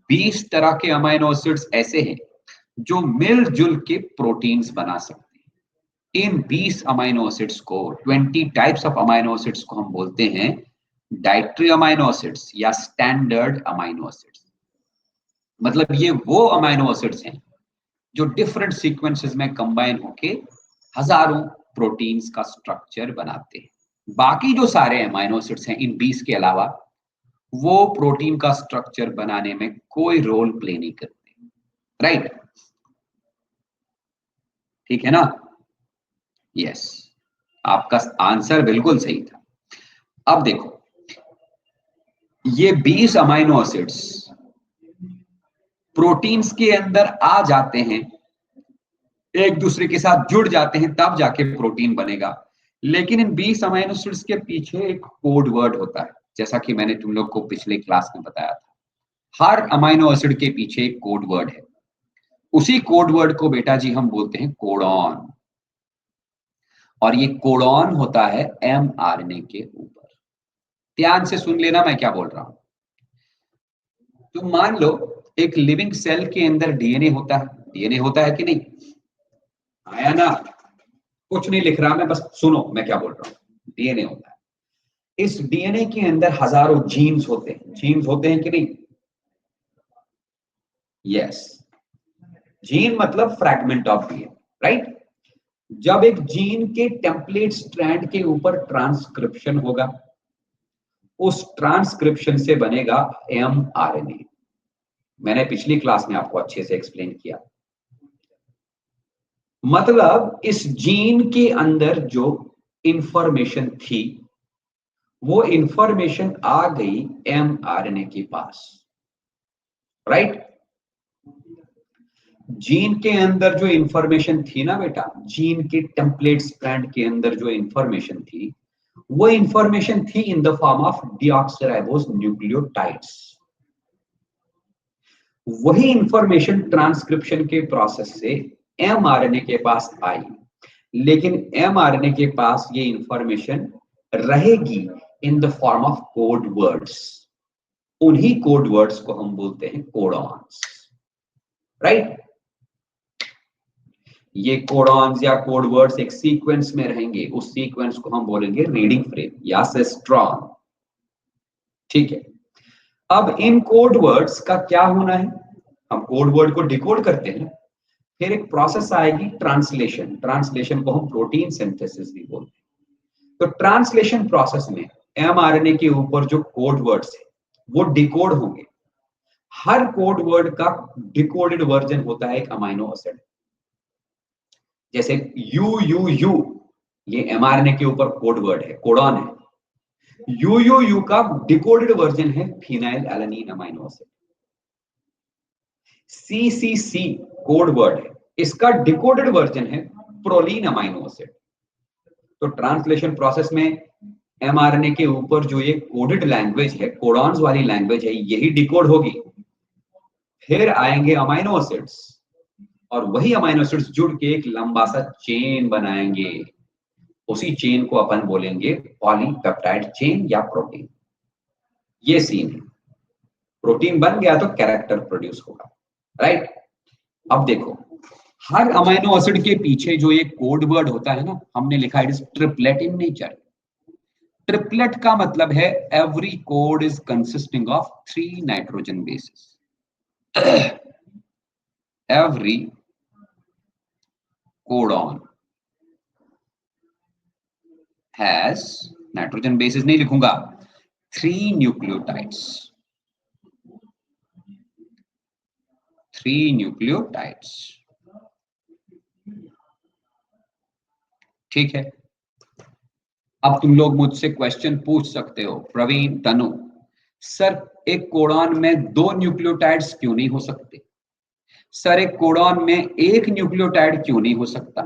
20 तरह के अमाइनो एसिड्स ऐसे हैं जो मिलजुल के प्रोटीन्स बना सकते हैं। इन 20 अमाइनो एसिड्स को, 20 टाइप्स ऑफ अमाइनो एसिड्स को हम बोलते हैं डाइट्री अमाइनो एसिड्स या स्टैंडर्ड अमाइनो एसिड्स। मतलब ये वो अमाइनो एसिड्स हैं जो डिफरेंट सीक्वेंसेस में कंबाइन होके हजारों प्रोटीन्स का स्ट्रक्चर बनाते हैं। बाकी जो सारे अमाइनो एसिड्स हैं इन 20 के अलावा, वो प्रोटीन का स्ट्रक्चर बनाने में कोई रोल प्ले नहीं करते। राइट? ठीक है ना? यस, आपका आंसर बिल्कुल सही था। अब देखो, ये 20 अमाइनो एसिड्स प्रोटीन्स के अंदर आ जाते हैं, एक दूसरे के साथ जुड़ जाते हैं, तब जाके प्रोटीन बनेगा। लेकिन इन 20 अमाइनो एसिड्स के पीछे एक कोड वर्ड होता है, जैसा कि मैंने तुम लोग को पिछले क्लास में बताया था। हर अमाइनो एसिड के पीछे एक कोड वर्ड है। उसी कोड वर्ड को बेटा जी हम बोलते हैं कोडॉन। और ये कोडॉन होता है mRNA के ऊपर। ध्यान से सुन लेना मैं क्या बोल रहा हूं। तुम मान लो एक लिविंग सेल के अंदर डीएनए होता है। डीएनए होता है कि नहीं? आया ना? कुछ नहीं लिख रहा मैं, बस सुनो मैं क्या बोल रहा हूं। डीएनए होता है। इस डीएनए के अंदर हजारों जीन्स होते हैं। जीन्स होते हैं कि नहीं? यस। जीन मतलब फ्रैगमेंट ऑफ डीएनए, राइट? जब एक जीन के टेम्पलेट स्ट्रैंड के ऊपर ट्रांसक्रिप्शन होगा, उस ट्रांसक्रिप्शन से बनेगा mRNA। मैंने पिछली क्लास में आपको अच्छे से एक्सप्लेन किया। मतलब इस जीन के अंदर जो इंफॉर्मेशन थी, वो इंफॉर्मेशन आ गई mRNA के पास। राइट? जीन के अंदर जो इंफॉर्मेशन थी ना बेटा, जीन के टेम्पलेट स्ट्रैंड के अंदर जो इंफॉर्मेशन थी, वो इंफॉर्मेशन थी इन the form of deoxyribose nucleotides. वही इंफॉर्मेशन ट्रांसक्रिप्शन के प्रोसेस से mRNA के पास आई, लेकिन mRNA के पास ये इंफॉर्मेशन रहेगी इन the form of code words. उन्हीं कोड वर्ड्स को हम बोलते हैं कोडॉन्स। राइट? ये कोडॉन्स या कोड वर्ड्स एक सीक्वेंस में रहेंगे, उस सीक्वेंस को हम बोलेंगे रीडिंग फ्रेम या सिस्ट्रॉन। ठीक है, अब इन कोड वर्ड्स का क्या होना है, हम कोड वर्ड को डिकोड करते हैं, फिर एक प्रोसेस आएगी ट्रांसलेशन, ट्रांसलेशन को हम प्रोटीन सिंथेसिस भी बोलते हैं। तो ट्रांसलेशन प्रोसेस में एमआरएनए के ऊपर जो कोड वर्ड्स है वो डिकोड होंगे। हर कोड वर्ड का डिकोडेड वर्जन होता है एक अमाइनो एसिड, जैसे यू ये एमआरएनए के ऊपर कोड वर्ड है, कोडॉन है। यू का डिकोडेड वर्जन है phenylalanine amino acid. C code word है, इसका डिकोडेड वर्जन है प्रोलीन अमाइनो एसिड। तो ट्रांसलेशन प्रोसेस में एमआरएनए के ऊपर जो ये कोडेड लैंग्वेज है, कोडॉन्स वाली लैंग्वेज है, यही डिकोड होगी। फिर आएंगे अमाइनो एसिड्स और वही अमाइनो एसिड्स जुड़ के एक लंबा सा चेन बनाएंगे। उसी चेन को अपन बोलेंगे पॉलीपेप्टाइड चेन या प्रोटीन। ये सीन है, प्रोटीन बन गया तो कैरेक्टर प्रोड्यूस होगा, राइट। अब देखो, हर अमाइनो एसिड के पीछे जो ये कोड वर्ड होता है ना, हमने लिखा it is triplet in nature. Triplet का मतलब है every code is consisting of 3 nitrogen bases. every codon has, nitrogen bases नहीं लिखूंगा, 3 न्यूक्लियोटाइड्स, 3 न्यूक्लियोटाइड्स। ठीक है, अब तुम लोग मुझसे क्वेश्चन पूछ सकते हो, प्रवीण, तनु, सर एक कोडॉन में 2 न्यूक्लियोटाइड्स क्यों नहीं हो सकते? सर एक कोडॉन में 1 न्यूक्लियोटाइड क्यों नहीं हो सकता?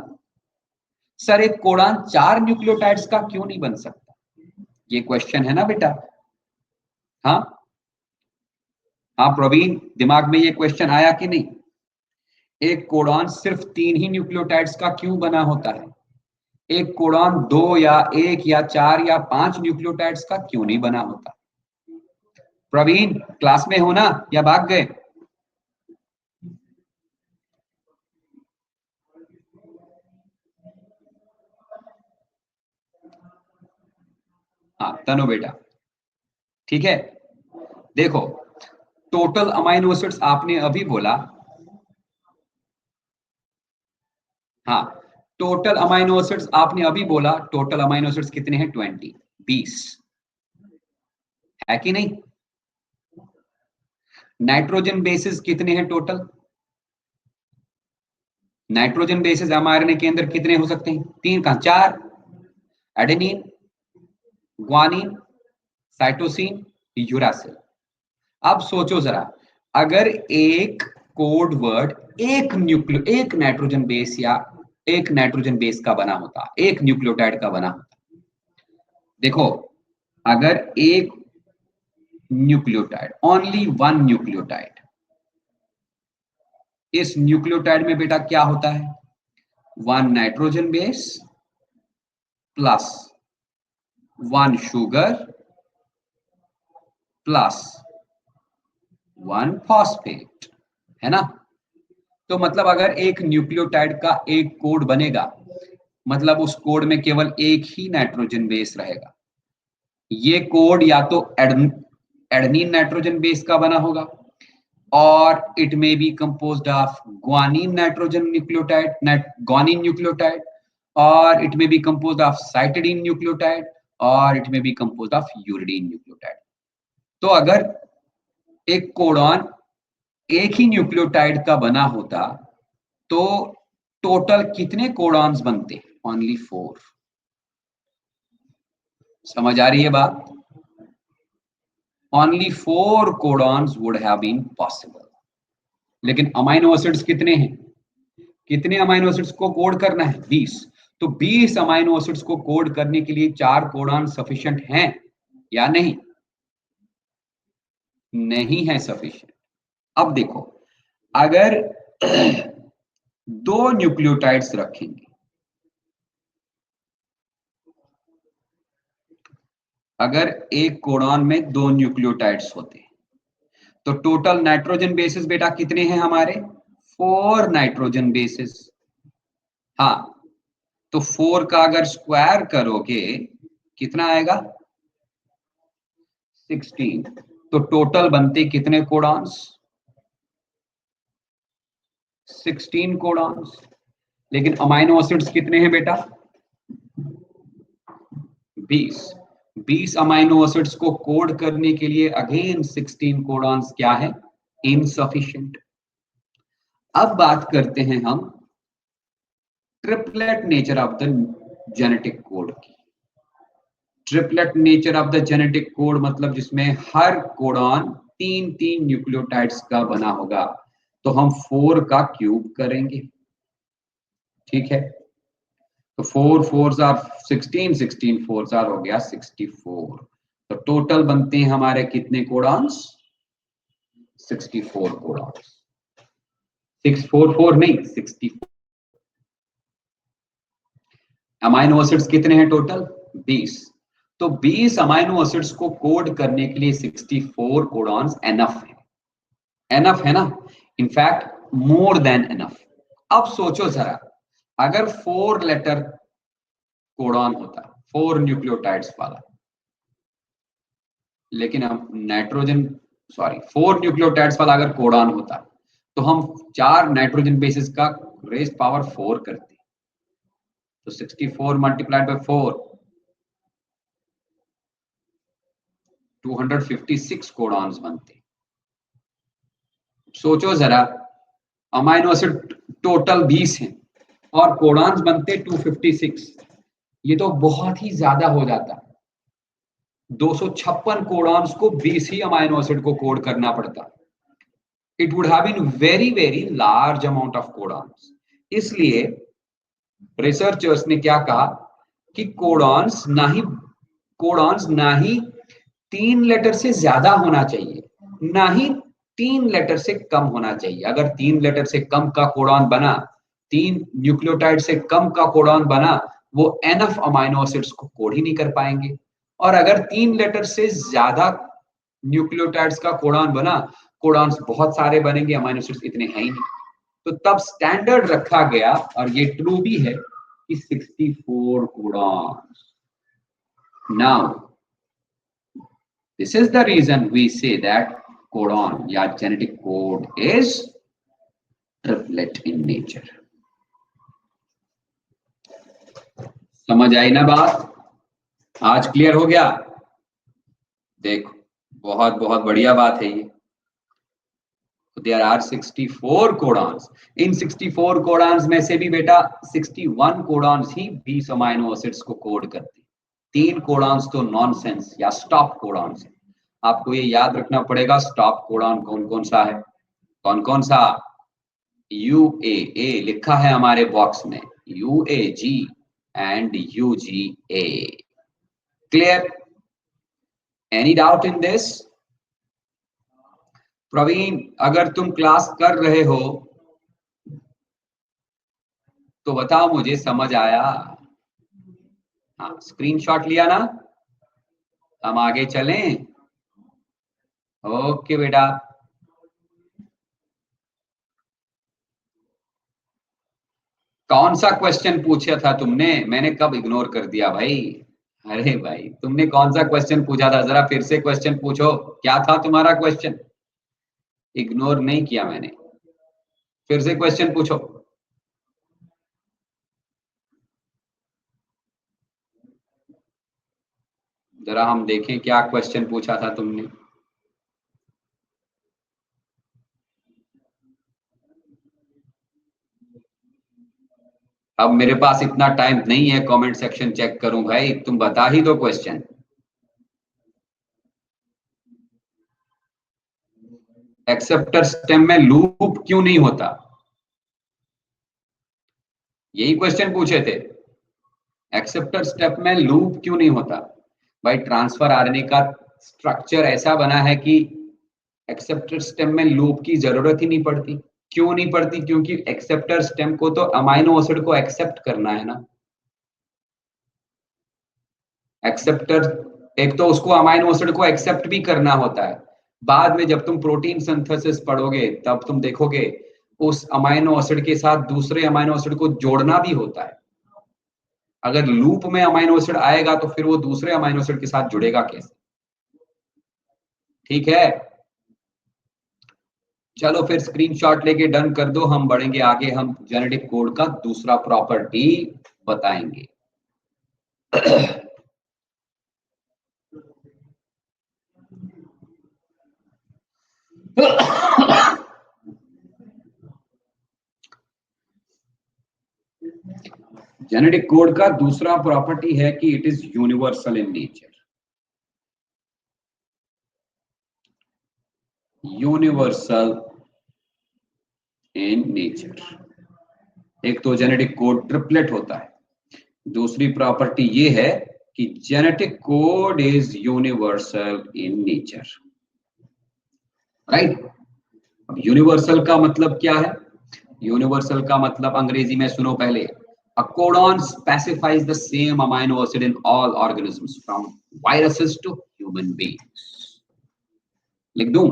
सर एक कोडॉन 4 न्यूक्लियोटाइड्स का क्यों नहीं बन सकता? ये क्वेश्चन है ना बेटा। हाँ हाँ प्रवीण, दिमाग में ये क्वेश्चन आया कि नहीं? एक कोडॉन सिर्फ 3 ही न्यूक्लियोटाइड्स का क्यों बना होता है? एक कोडॉन 2 या 1 या 4 या 5 न्यूक्लियोटाइड्स का क्यों नहीं बना होता? प्रवीण, क्लास में हो ना या भाग गए? हाँ तनु बेटा, ठीक है। देखो, टोटल अमाइनो एसिड्स आपने अभी बोला, हाँ टोटल अमाइनो एसिड्स आपने अभी बोला, टोटल अमाइनो एसिड्स कितने हैं? 20 है कि नहीं? नाइट्रोजन बेसिस कितने हैं टोटल? नाइट्रोजन बेसिस एमआरएनए के अंदर कितने हो सकते हैं? 3 का 4, एडेनिन, ग्वानिन, साइटोसिन, यूरासिल। अब सोचो जरा, अगर एक कोड वर्ड एक नाइट्रोजन बेस या एक नाइट्रोजन बेस का बना होता, एक न्यूक्लियोटाइड का बना होता, देखो अगर एक न्यूक्लियोटाइड, ओनली 1 न्यूक्लियोटाइड, इस न्यूक्लियोटाइड में बेटा क्या होता है? 1 nitrogen base plus 1 sugar plus 1 phosphate, है ना? तो मतलब अगर एक न्यूक्लियोटाइड का एक कोड बनेगा, मतलब उस कोड में केवल एक ही नाइट्रोजन बेस रहेगा। ये कोड या तो एडेनिन नाइट्रोजन बेस का बना होगा, और it may be composed of guanine nitrogen nucleotide, guanine nucleotide, और it may be composed of cytidine nucleotide, और it may be composed of uridine nucleotide. तो अगर एक कोडॉन एक ही न्यूक्लियोटाइड का बना होता तो टोटल कितने कोडॉन्स बनते? ओनली 4। समझ आ रही है बात? Only 4 codons would have been possible. लेकिन अमाइनो एसिड्स कितने हैं? कितने अमाइनो एसिड्स को कोड करना है? 20। तो 20 अमाइनो एसिड्स को कोड करने के लिए 4 कोडॉन सफिशिएंट हैं या नहीं? नहीं है सफिशिएंट। अब देखो, अगर 2 न्यूक्लियोटाइड्स रखेंगे, अगर एक कोडॉन में 2 न्यूक्लियोटाइड्स होते हैं तो टोटल नाइट्रोजन बेसिस बेटा कितने हैं हमारे? 4 नाइट्रोजन बेसिस। हाँ, तो 4 का अगर स्क्वायर करोगे कितना आएगा 16। तो टोटल बनते कितने कोडॉन्स 16 कोडॉन्स। लेकिन अमाइनो एसिड्स कितने हैं बेटा 20 अमाइनो एसिड्स को कोड करने के लिए अगेन 16 कोडॉन्स क्या है इनसफिशिएंट। अब बात करते हैं हम triplet nature of the genetic code की। Triplet nature of the genetic code मतलब जिसमें हर कोडॉन 3 न्यूक्लियोटाइड्स का बना होगा। तो हम 4 का क्यूब करेंगे, ठीक है। तो 4 4s आर 16, 16 4s आर हो गया 64। तो टोटल बनते हैं हमारे कितने कोडॉन्स 64 कोडॉन्स। 644 नहीं 64। अमाइनो एसिड्स कितने हैं टोटल 20। तो 20 अमाइनो एसिड्स को कोड करने के लिए 64 कोडॉन्स एनफ है ना, इनफैक्ट मोर देन एनफ। अब सोचो जरा, अगर 4 लेटर कोडॉन होता 4 न्यूक्लियोटाइड्स वाला, लेकिन हम नाइट्रोजन 4 न्यूक्लियोटाइड्स वाला अगर कोडॉन होता तो हम 4 नाइट्रोजन बेसिस का रेज पावर 4 करते। तो 64 मल्टीप्लाइड बाय 4 256 कोडॉन्स बनते। सोचो जरा, अमाइनो एसिड टोटल 20 हैं और कोडॉन्स बनते 256। ये तो बहुत ही ज्यादा हो जाता। 256 कोडॉन्स को 20 ही अमाइनो एसिड को कोड करना पड़ता। It would have been very very large amount of codons. इसलिए रिसर्चर्स ने क्या कहा कि कोडॉन्स ना ही 3 लेटर से ज्यादा होना चाहिए, ना ही 3 लेटर से कम होना चाहिए। अगर 3 लेटर से कम का कोडॉन बना, 3 न्यूक्लियोटाइड से कम का कोडॉन बना, वो एनफ अमाइनो एसिड्स को कोड ही नहीं कर पाएंगे। और अगर 3 लेटर से ज्यादा न्यूक्लियोटाइड्स का कोडॉन बना, कोडॉन्स बहुत सारे बनेंगे, अमाइनो एसिड्स इतने हैं ही नहीं। तो तब स्टैंडर्ड रखा गया, और ये ट्रू भी है कि 64 codons. Now this is the reason we say that codon या genetic code is triplet in nature। समझ आई ना बात, आज क्लियर हो गया। देखो बहुत बहुत बढ़िया बात है ये। There are 64 codons. In 64 codons में से भी बेटा 61 कोडॉन्स ही 20 अमाइनो एसिड्स को कोड करते। 3 कोडॉन्स तो नॉनसेंस या स्टॉप कोडॉन्स है। आपको ये याद रखना पड़ेगा स्टॉप कोडॉन कौन कौन सा है। कौन कौन सा UAA लिखा है हमारे बॉक्स में, UAG and UGA। Clear, any doubt in this. Praveen अगर तुम क्लास कर रहे हो तो बताओ मुझे, समझ आया। हाँ स्क्रीनशॉट लिया ना, हम आगे चलें। ओके बेटा, कौन सा क्वेश्चन पूछा था तुमने, मैंने कब इग्नोर कर दिया भाई। अरे भाई तुमने कौन सा क्वेश्चन पूछा था, जरा फिर से क्वेश्चन पूछो, क्या था तुम्हारा क्वेश्चन। इग्नोर नहीं किया मैंने, फिर से क्वेश्चन पूछो। जरा हम देखें क्या क्वेश्चन पूछा था तुमने। अब मेरे पास इतना टाइम नहीं है कमेंट सेक्शन चेक करूं भाई, तुम बता ही दो क्वेश्चन। एक्सेप्टर स्टेम में लूप क्यों नहीं होता, यही क्वेश्चन पूछे थे। एक्सेप्टर स्टेप में लूप क्यों नहीं होता। भाई ट्रांसफर आरएनए का स्ट्रक्चर ऐसा बना है कि एक्सेप्टर स्टेम में लूप की जरूरत ही नहीं पड़ती। क्यों नहीं पड़ती, क्योंकि एक्सेप्टर स्टेम को तो अमाइनो एसिड को एक्सेप्ट करना है ना। एक्सेप्टर, एक तो उसको अमाइनो एसिड को एक्सेप्ट भी करना होता है। बाद में जब तुम प्रोटीन सिंथेसिस पढ़ोगे तब तुम देखोगे उस अमाइनो एसिड के साथ दूसरे अमाइनो एसिड को जोड़ना भी होता है। अगर लूप में अमाइनो एसिड आएगा तो फिर वो दूसरे अमाइनो एसिड के साथ जुड़ेगा कैसे? ठीक है, चलो फिर स्क्रीनशॉट लेके डन कर दो, हम बढ़ेंगे आगे, हम जेनेटिक कोड का दूसरा प्रॉपर्टी बताएंगे। जेनेटिक कोड का दूसरा प्रॉपर्टी है कि it is universal in nature. Universal in nature. एक तो जेनेटिक कोड ट्रिपलेट होता है, दूसरी प्रॉपर्टी ये है कि genetic code is universal in nature, right. अब यूनिवर्सल का मतलब क्या है? यूनिवर्सल का मतलब अंग्रेजी में सुनो पहले, a codon specifies the same amino acid in all organisms from viruses to human beings। लिख दूं?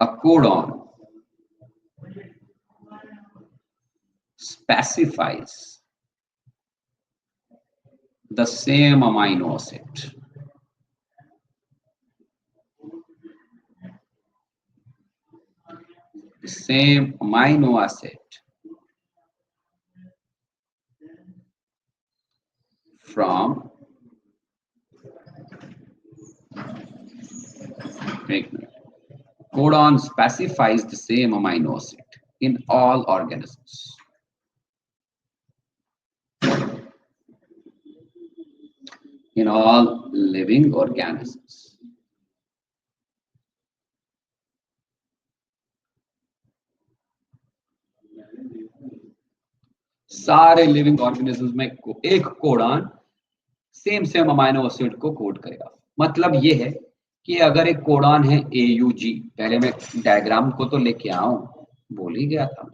a codon specifies the same amino acid from codon specifies the same amino acid in all organisms, in all living organisms। सारे living organisms में एक codon same amino acid को code करेगा। मतलब ये है कि अगर एक कोडॉन है AUG, पहले मैं डायग्राम को तो लेके आऊं, बोल ही गया था।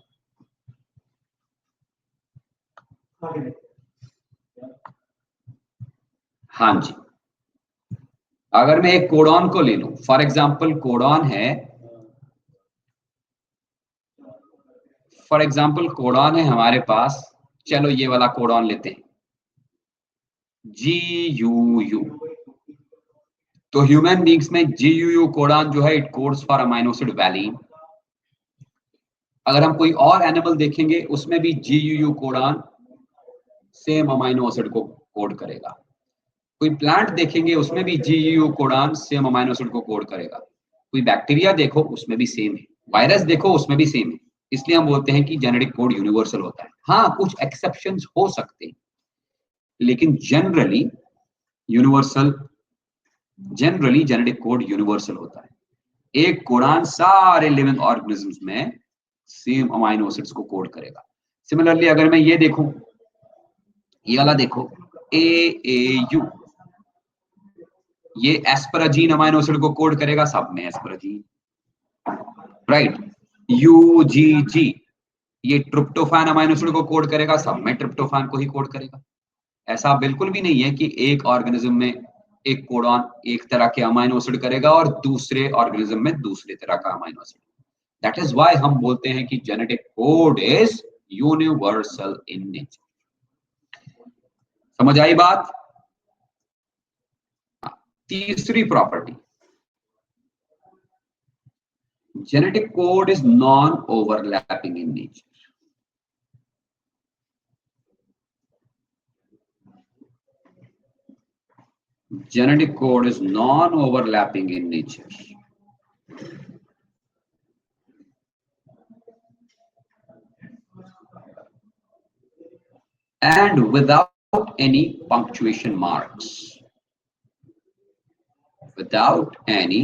हाँ जी, अगर मैं एक कोडॉन को ले लूं, फॉर एग्जांपल कोडॉन है हमारे पास, चलो ये वाला कोडॉन लेते हैं, GUU। तो ह्यूमन बींग्स में GUU कोडॉन जो है, it codes for amino acid valine. अगर हम कोई और एनिमल देखेंगे उसमें भी GUU codon same amino acid को कोड करेगा। कोई प्लांट देखेंगे उसमें भी GUU codon same amino acid को कोड करेगा। कोई बैक्टीरिया देखो उसमें भी सेम है, वायरस देखो उसमें भी सेम है। इसलिए हम बोलते हैं कि जेनेटिक कोड यूनिवर्सल होता है। हाँ, कुछ एक्सेप्शंस हो सकते हैं, लेकिन जनरली जेनेटिक कोड यूनिवर्सल होता है। एक कोडॉन सारे लिविंग ऑर्गेनिजम्स में सेम अमाइनो एसिड्स को कोड करेगा। सिमिलरली अगर मैं ये देखूं, ये वाला देखो AAU, ये एस्पराजीन अमाइनो एसिड को कोड करेगा, सब में एस्पराजीन, राइट। UGG, ये ट्रिप्टोफैन अमाइनो एसिड को कोड करेगा, सब में ट्रिप्टोफैन को ही कोड करेगा। ऐसा बिल्कुल भी नहीं है कि एक ऑर्गेनिज्म में एक कोडॉन एक तरह के अमाइनो एसिड करेगा और दूसरे ऑर्गेनिज्म में दूसरे तरह का amino acid. That is why हम बोलते हैं कि genetic code is universal in nature. समझ आई बात? तीसरी property, genetic code is non-overlapping in nature। Genetic code is non-overlapping in nature and without any punctuation marks। Without any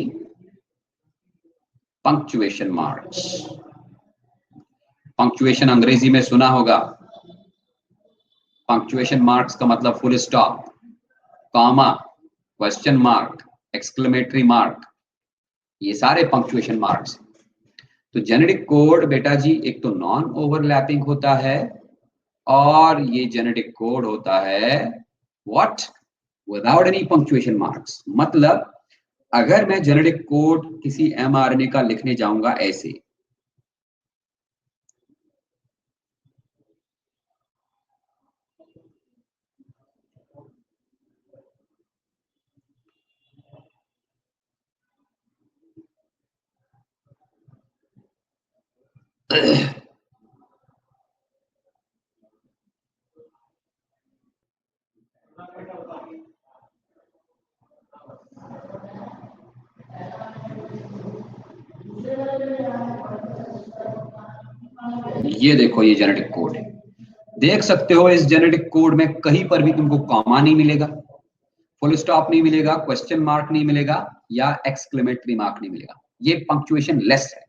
punctuation marks। Punctuation अंग्रेजी में सुना होगा, पंक्चुएशन मार्क्स का मतलब full stop, comma, question mark, exclamatory mark, ये सारे punctuation marks. तो genetic code बेटा जी एक तो नॉन ओवरलैपिंग होता है, और ये जेनेटिक कोड होता है what, without any punctuation marks. मतलब अगर मैं जेनेटिक कोड किसी एमआरएनए का लिखने जाऊंगा ऐसे, ये देखो ये जेनेटिक कोड है, देख सकते हो इस जेनेटिक कोड में कहीं पर भी तुमको कॉमा नहीं मिलेगा, फुल स्टॉप नहीं मिलेगा, क्वेश्चन मार्क नहीं मिलेगा या एक्सक्लेमेटरी मार्क नहीं मिलेगा, ये पंक्चुएशन लेस है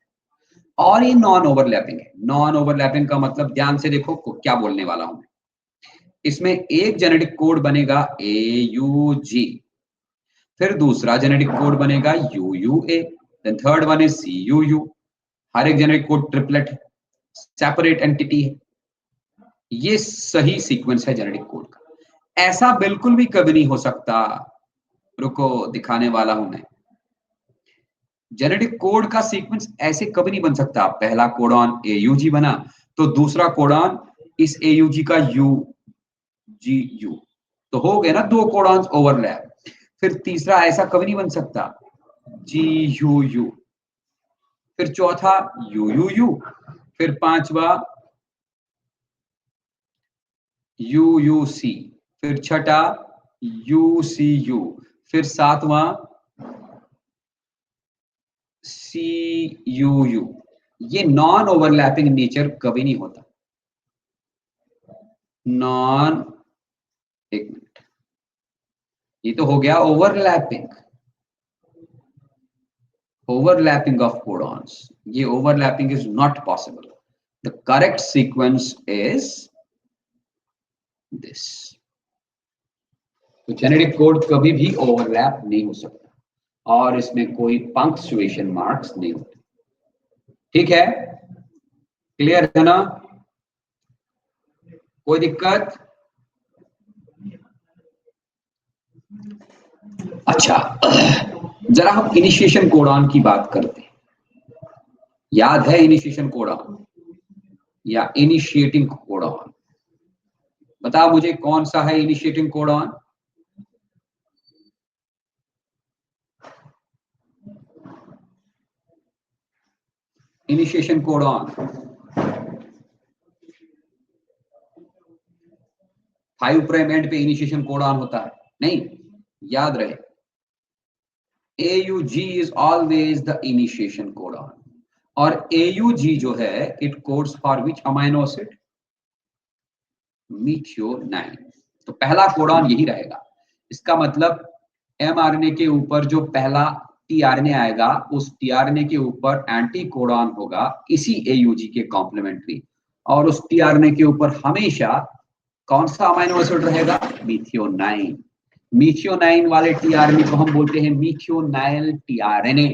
और ये नॉन ओवरलैपिंग है। नॉन ओवरलैपिंग का मतलब ध्यान से देखो क्या बोलने वाला हूं मैं। इसमें एक जेनेटिक कोड बनेगा AUG, फिर दूसरा जेनेटिक कोड बनेगा UUA, then third one is CUU। हर एक जेनेटिक कोड ट्रिपलेट है, सेपरेट एंटिटी है, ये सही सीक्वेंस है जेनेटिक कोड का। ऐसा बिल्कुल भी कभी नहीं हो सकता, रुको दिखाने वाला हूं मैं। जेनेटिक कोड का सीक्वेंस ऐसे कभी नहीं बन सकता, पहला कोडॉन AUG बना तो दूसरा कोडॉन इस AUG का UGU, तो हो गए ना दो कोडॉन्स ओवरलैप। फिर तीसरा ऐसा कभी नहीं बन सकता, GUU, फिर चौथा UUU, फिर पांचवा UUC, फिर छठा UCU, फिर सातवां CUU। ये नॉन ओवरलैपिंग नेचर कभी नहीं होता। नॉन, एक मिनट, ये तो हो गया ओवरलैपिंग, overlapping of codons. ये overlapping is not possible. The correct sequence is this. तो जेनेटिक कोड कभी भी ओवरलैप नहीं हो सकता और इसमें कोई पंक्चुएशन मार्क्स नहीं होते। ठीक है, क्लियर है ना, कोई दिक्कत? अच्छा, जरा हम इनिशिएशन कोडॉन की बात करते हैं। याद है इनिशिएशन कोडॉन या इनिशिएटिंग कोडॉन? बताओ मुझे कौन सा है initiating codon? Initiation codon 5 prime end पे इनिशिएशन कोडॉन होता है, नहीं? याद रहे, AUG is always the initiation codon. और AUG जो है it codes for which amino acid? Methionine. तो पहला कोडॉन यही रहेगा। इसका मतलब mRNA के ऊपर जो पहला tRNA आएगा उस tRNA के ऊपर एंटी कोडॉन होगा इसी AUG के कॉम्प्लीमेंट्री, और उस tRNA के ऊपर हमेशा कौन सा अमाइनो एसिड रहेगा? मीथियोनाइन। मीथियोनाइन वाले tRNA को हम बोलते हैं मीथियोनाइल tRNA।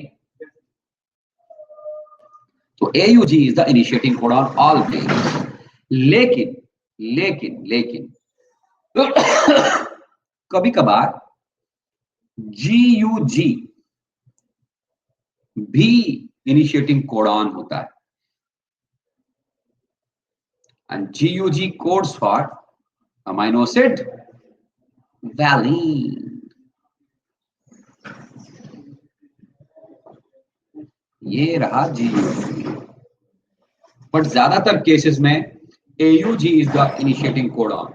तो AUG is the initiating codon always. लेकिन लेकिन लेकिन कभी कभार GUG भी इनिशिएटिंग कोडॉन होता है, and GUG codes for amino acid valine। ये रहा GUG, बट ज्यादातर केसेस में AUG is the initiating codon.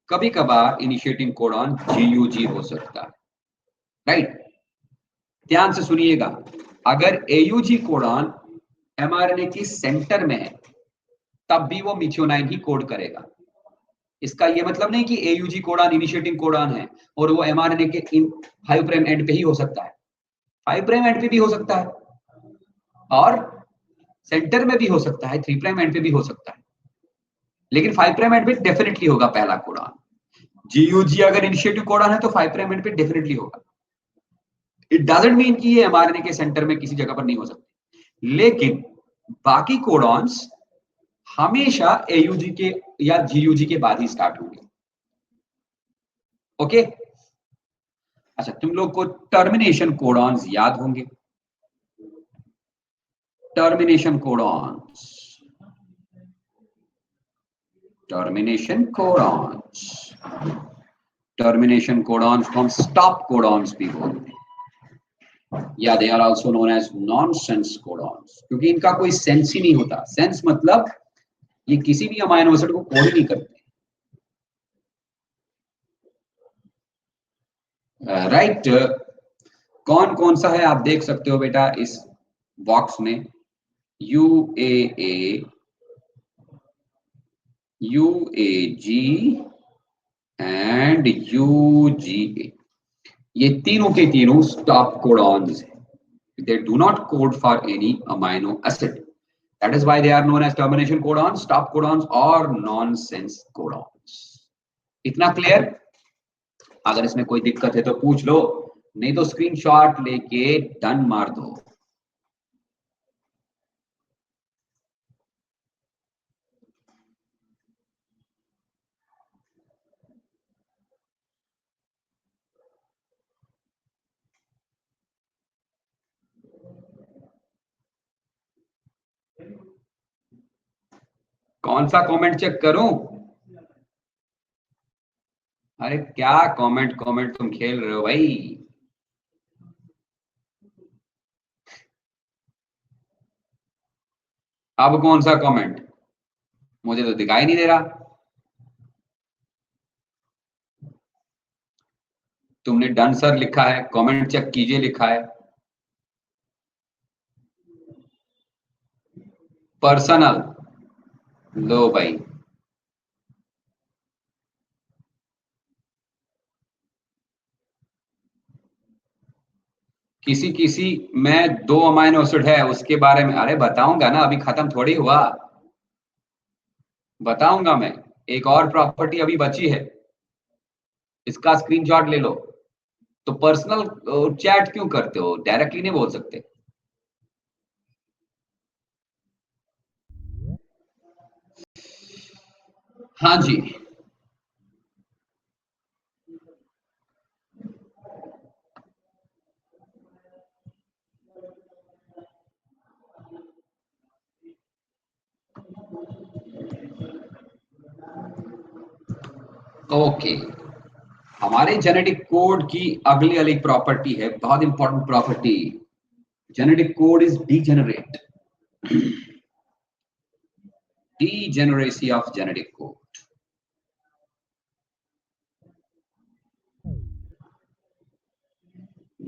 कभी कभार इनिशिएटिंग कोडॉन GUG हो सकता है, राइट? ध्यान से सुनिएगा, अगर AUG कोडॉन mRNA की सेंटर में है तब भी वो मिथियोनाइन ही कोड करेगा। इसका ये मतलब नहीं कि AUG कोडॉन इनिशिएटिंग कोडॉन है और वो mRNA के इन 5 प्राइम एंड पे ही हो सकता है। 5 प्राइम एंड पे भी हो सकता है और सेंटर में भी हो सकता है, 3 प्राइम एंड पे भी हो सकता है, लेकिन 5 प्राइम एंड पे डेफिनेटली होगा पहला कोडॉन। GUG अगर इनिशिएटिव कोडॉन है तो 5 प्राइम एंड पे डेफिनेटली होगा। इट डजंट मीन कि ये mRNA के सेंटर में किसी जगह पर नहीं हो सकते, लेकिन बाकी कोडॉन्स हमेशा AUG के या GUG के बाद ही स्टार्ट होंगे। ओके, अच्छा, तुम लोग को टर्मिनेशन कोडॉन्स याद होंगे। Termination codons, termination codons, termination codons को हम स्टॉप कोडॉन्स भी बोलते हैं, या they are also known as nonsense codons, क्योंकि इनका कोई सेंस ही नहीं होता। सेंस मतलब ये किसी भी अमाइनो एसिड को कोड ही नहीं करते। राइट कौन कौन सा है आप देख सकते हो बेटा इस बॉक्स में, UAA, UAG एंड UGA, ये तीनों के तीनों स्टॉप कोडॉन्स हैं। They do not code for any amino acid. That is why they are known as termination codons, stop codons or nonsense codons. इतना क्लियर? अगर इसमें कोई दिक्कत है तो पूछ लो, नहीं तो स्क्रीनशॉट लेके डन मार दो। कौन सा कमेंट चेक करूं? अरे क्या कमेंट कमेंट तुम खेल रहे हो भाई? अब कौन सा कमेंट? मुझे तो दिखाई नहीं दे रहा। तुमने डन सर लिखा है, कमेंट चेक कीजिए लिखा है। पर्सनल, लो भाई, किसी किसी में 2 अमाइनो एसिड है उसके बारे में, अरे बताऊंगा ना, अभी खत्म थोड़ी हुआ, बताऊंगा मैं। एक और प्रॉपर्टी अभी बची है, इसका स्क्रीनशॉट ले लो। तो पर्सनल चैट क्यों करते हो, डायरेक्टली नहीं बोल सकते? हाँ जी, ओके। हमारे जेनेटिक कोड की अगली वाली प्रॉपर्टी है, बहुत important property. Genetic code is degenerate, degeneracy of genetic code.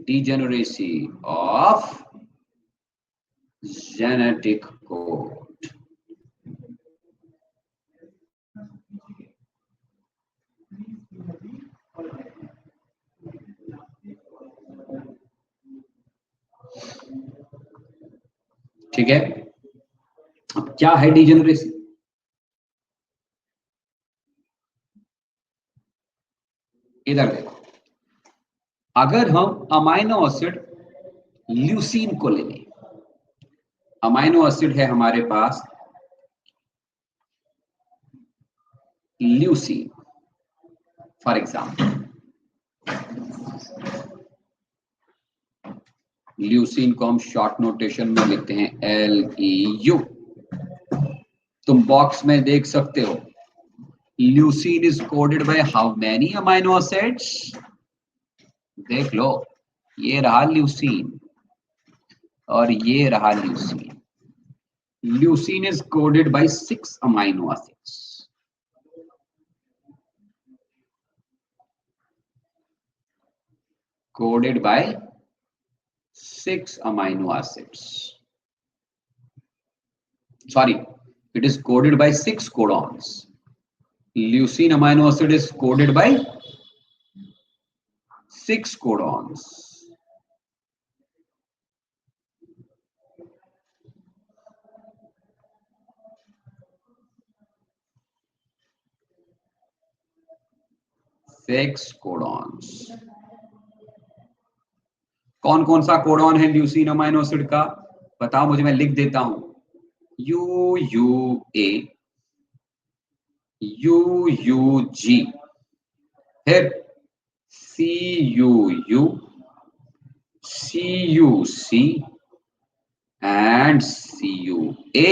Degeneracy of genetic code. ठीक है, अब क्या है डिजेनरेसी? इधर देखो, अगर हम अमाइनो एसिड ल्यूसीन को ले लें, अमाइनो एसिड है हमारे पास ल्यूसीन, फॉर एग्जाम्पल ल्यूसीन को हम शॉर्ट नोटेशन में लिखते हैं LEU। तुम बॉक्स में देख सकते हो, leucine is coded by how many amino acids? देख लो, ये रहा ल्यूसीन और ये रहा leucine. Leucine is coded by 6 amino acids. Coded by 6 amino acids. Sorry, it is coded by 6 codons. Leucine amino acid is coded by 6 codons. Six codons. कौन कौन सा codon है ल्यूसीन अमाइनो एसिड का? बताओ मुझे, मैं लिख देता हूं। UUA, UUG, फिर CUU, CUC and CUA,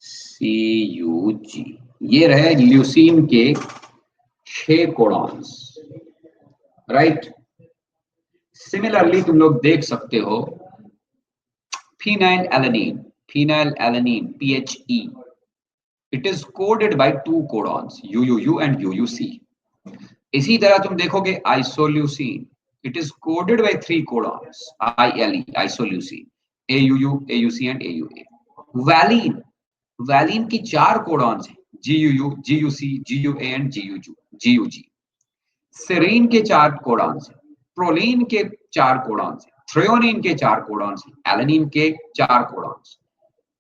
CUG। ये रहे ल्यूसीन के 6 कोडॉन्स, राइट। सिमिलरली तुम लोग देख सकते हो phenyl alanine, phenyl alanine PHE, it is coded by 2 codons UUU and UUC। इसी तरह तुम देखोगे isoleucine, it is coded by 3 codons ILE, isoleucine, AUU, AUC and AUA। Valine, valine की 4 कोडॉन्स हैं, GUU, GUC, GUA and GUG। Serine के 4 codons हैं, proline के 4 codons हैं, थ्रेओनिन के 4 कोडॉन्स हैं, एलेनिन के 4 कोडॉन्स,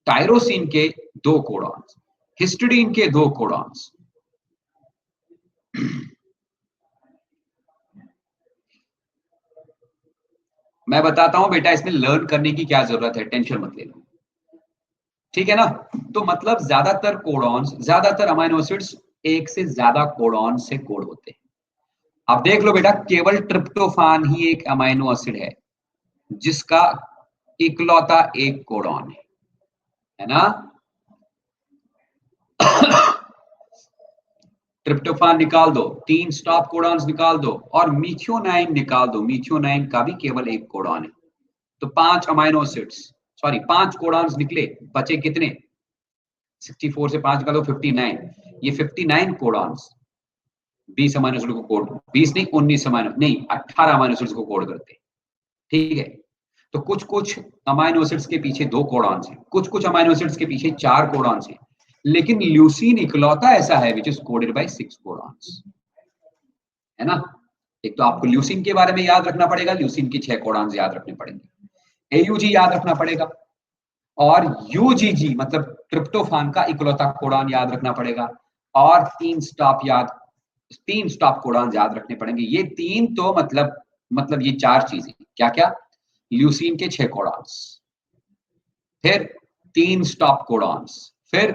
टायरोसिन के 2 कोडॉन्स, हिस्टिडीन के 2 कोडॉन्स। मैं बताता हूं बेटा, इसमें लर्न करने की क्या जरूरत है, टेंशन मत लेना, ठीक है ना। तो मतलब ज्यादातर कोडॉन्स, ज्यादातर अमीनो एसिड्स एक से ज्यादा कोडॉन से कोड होते हैं। अब देख लो बेटा, केवल ट्रिप्टोफान ही एक अमीनो एसिड है जिसका इकलौता एक कोडॉन है ना। ट्रिप्टोफान निकाल दो, 3 स्टॉप कोडॉन्स निकाल दो, और मिथ्योनाइन निकाल दो, मिथ्योनाइन का भी केवल एक कोडॉन है। तो 5 अमीनो एसिड्स, सॉरी 5 कोडॉन्स निकले, बचे कितने? 64 से 5 निकालो 59। ये 59 कोडॉन्स 20 अमीनो एसिड को कोड, 20 नहीं 19 अमीनो नहीं 18 अमीनो एसिड्स को कोड करते हैं, ठीक है। तो कुछ कुछ अमीनो एसिड्स के पीछे 2 कोडॉन्स हैं, कुछ कुछ अमीनो एसिड्स के पीछे 4 कोडॉन्स हैं, लेकिन ल्यूसीन इकलौता ऐसा है which is coded by 6 codons, है ना। एक तो आपको ल्यूसीन के बारे में याद रखना पड़ेगा, ल्यूसीन की 6 कोडॉन्स याद रखने पड़ेंगे, AUG याद रखना पड़ेगा, और UGG मतलब ट्रिप्टोफान का इकलौता कोडॉन याद रखना पड़ेगा, और 3 स्टॉप कोडॉन याद रखने पड़ेंगे। ये 3 तो मतलब ये 4 चीजें क्या क्या? ल्यूसीन के 6 कोडॉन्स, फिर 3 स्टॉप कोडॉन्स, फिर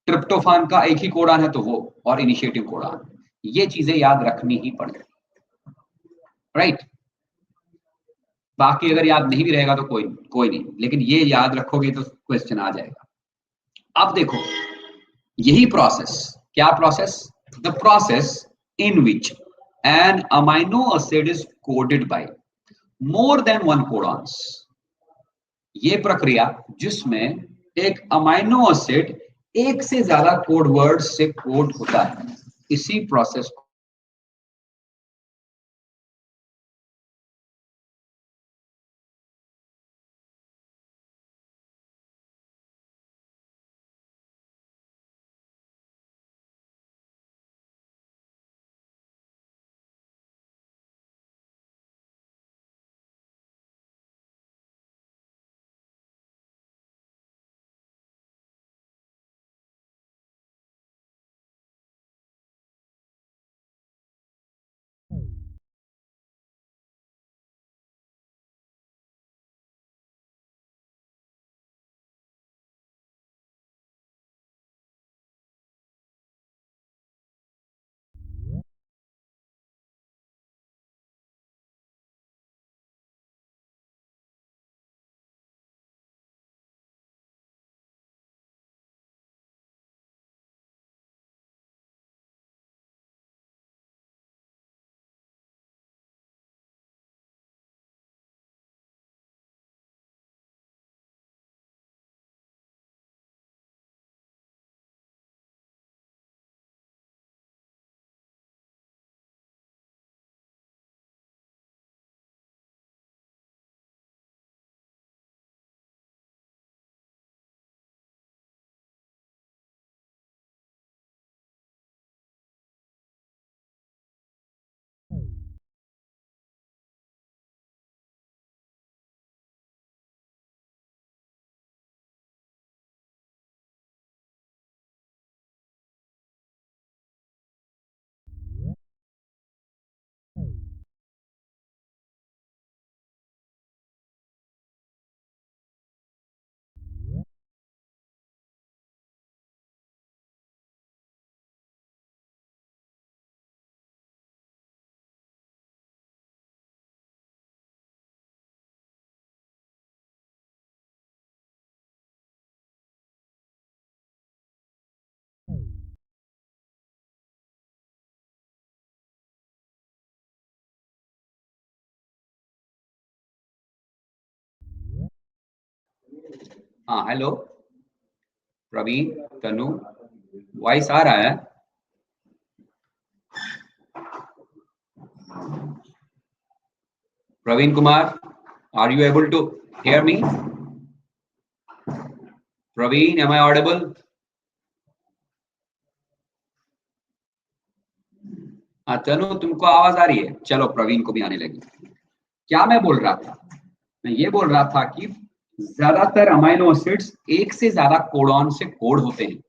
ट्रिप्टोफान का एक ही कोडॉन है तो वो, और इनिशिएटिव कोडॉन। ये चीजें याद रखनी ही पड़ेगी, राइट। बाकी अगर याद नहीं भी रहेगा तो कोई कोई नहीं, लेकिन ये याद रखोगे तो क्वेश्चन आ जाएगा। अब देखो, यही प्रोसेस, क्या process? The process in which N amino acid is coded by more than 1 codons. ये प्रक्रिया जिसमें एक अमाइनो एसिड एक से ज्यादा कोड वर्ड से कोड होता है, इसी प्रोसेस हाँ हेलो प्रवीण, तनु, वॉइस आ रहा है? Praveen Kumar, are you able to hear me? Praveen, am I audible? हाँ तनु, तुमको आवाज आ रही है? चलो प्रवीण को भी आने लगी। क्या मैं बोल रहा था? मैं ये बोल रहा था कि ज्यादातर अमाइनो एसिड्स एक से ज्यादा कोडॉन से कोड होते हैं।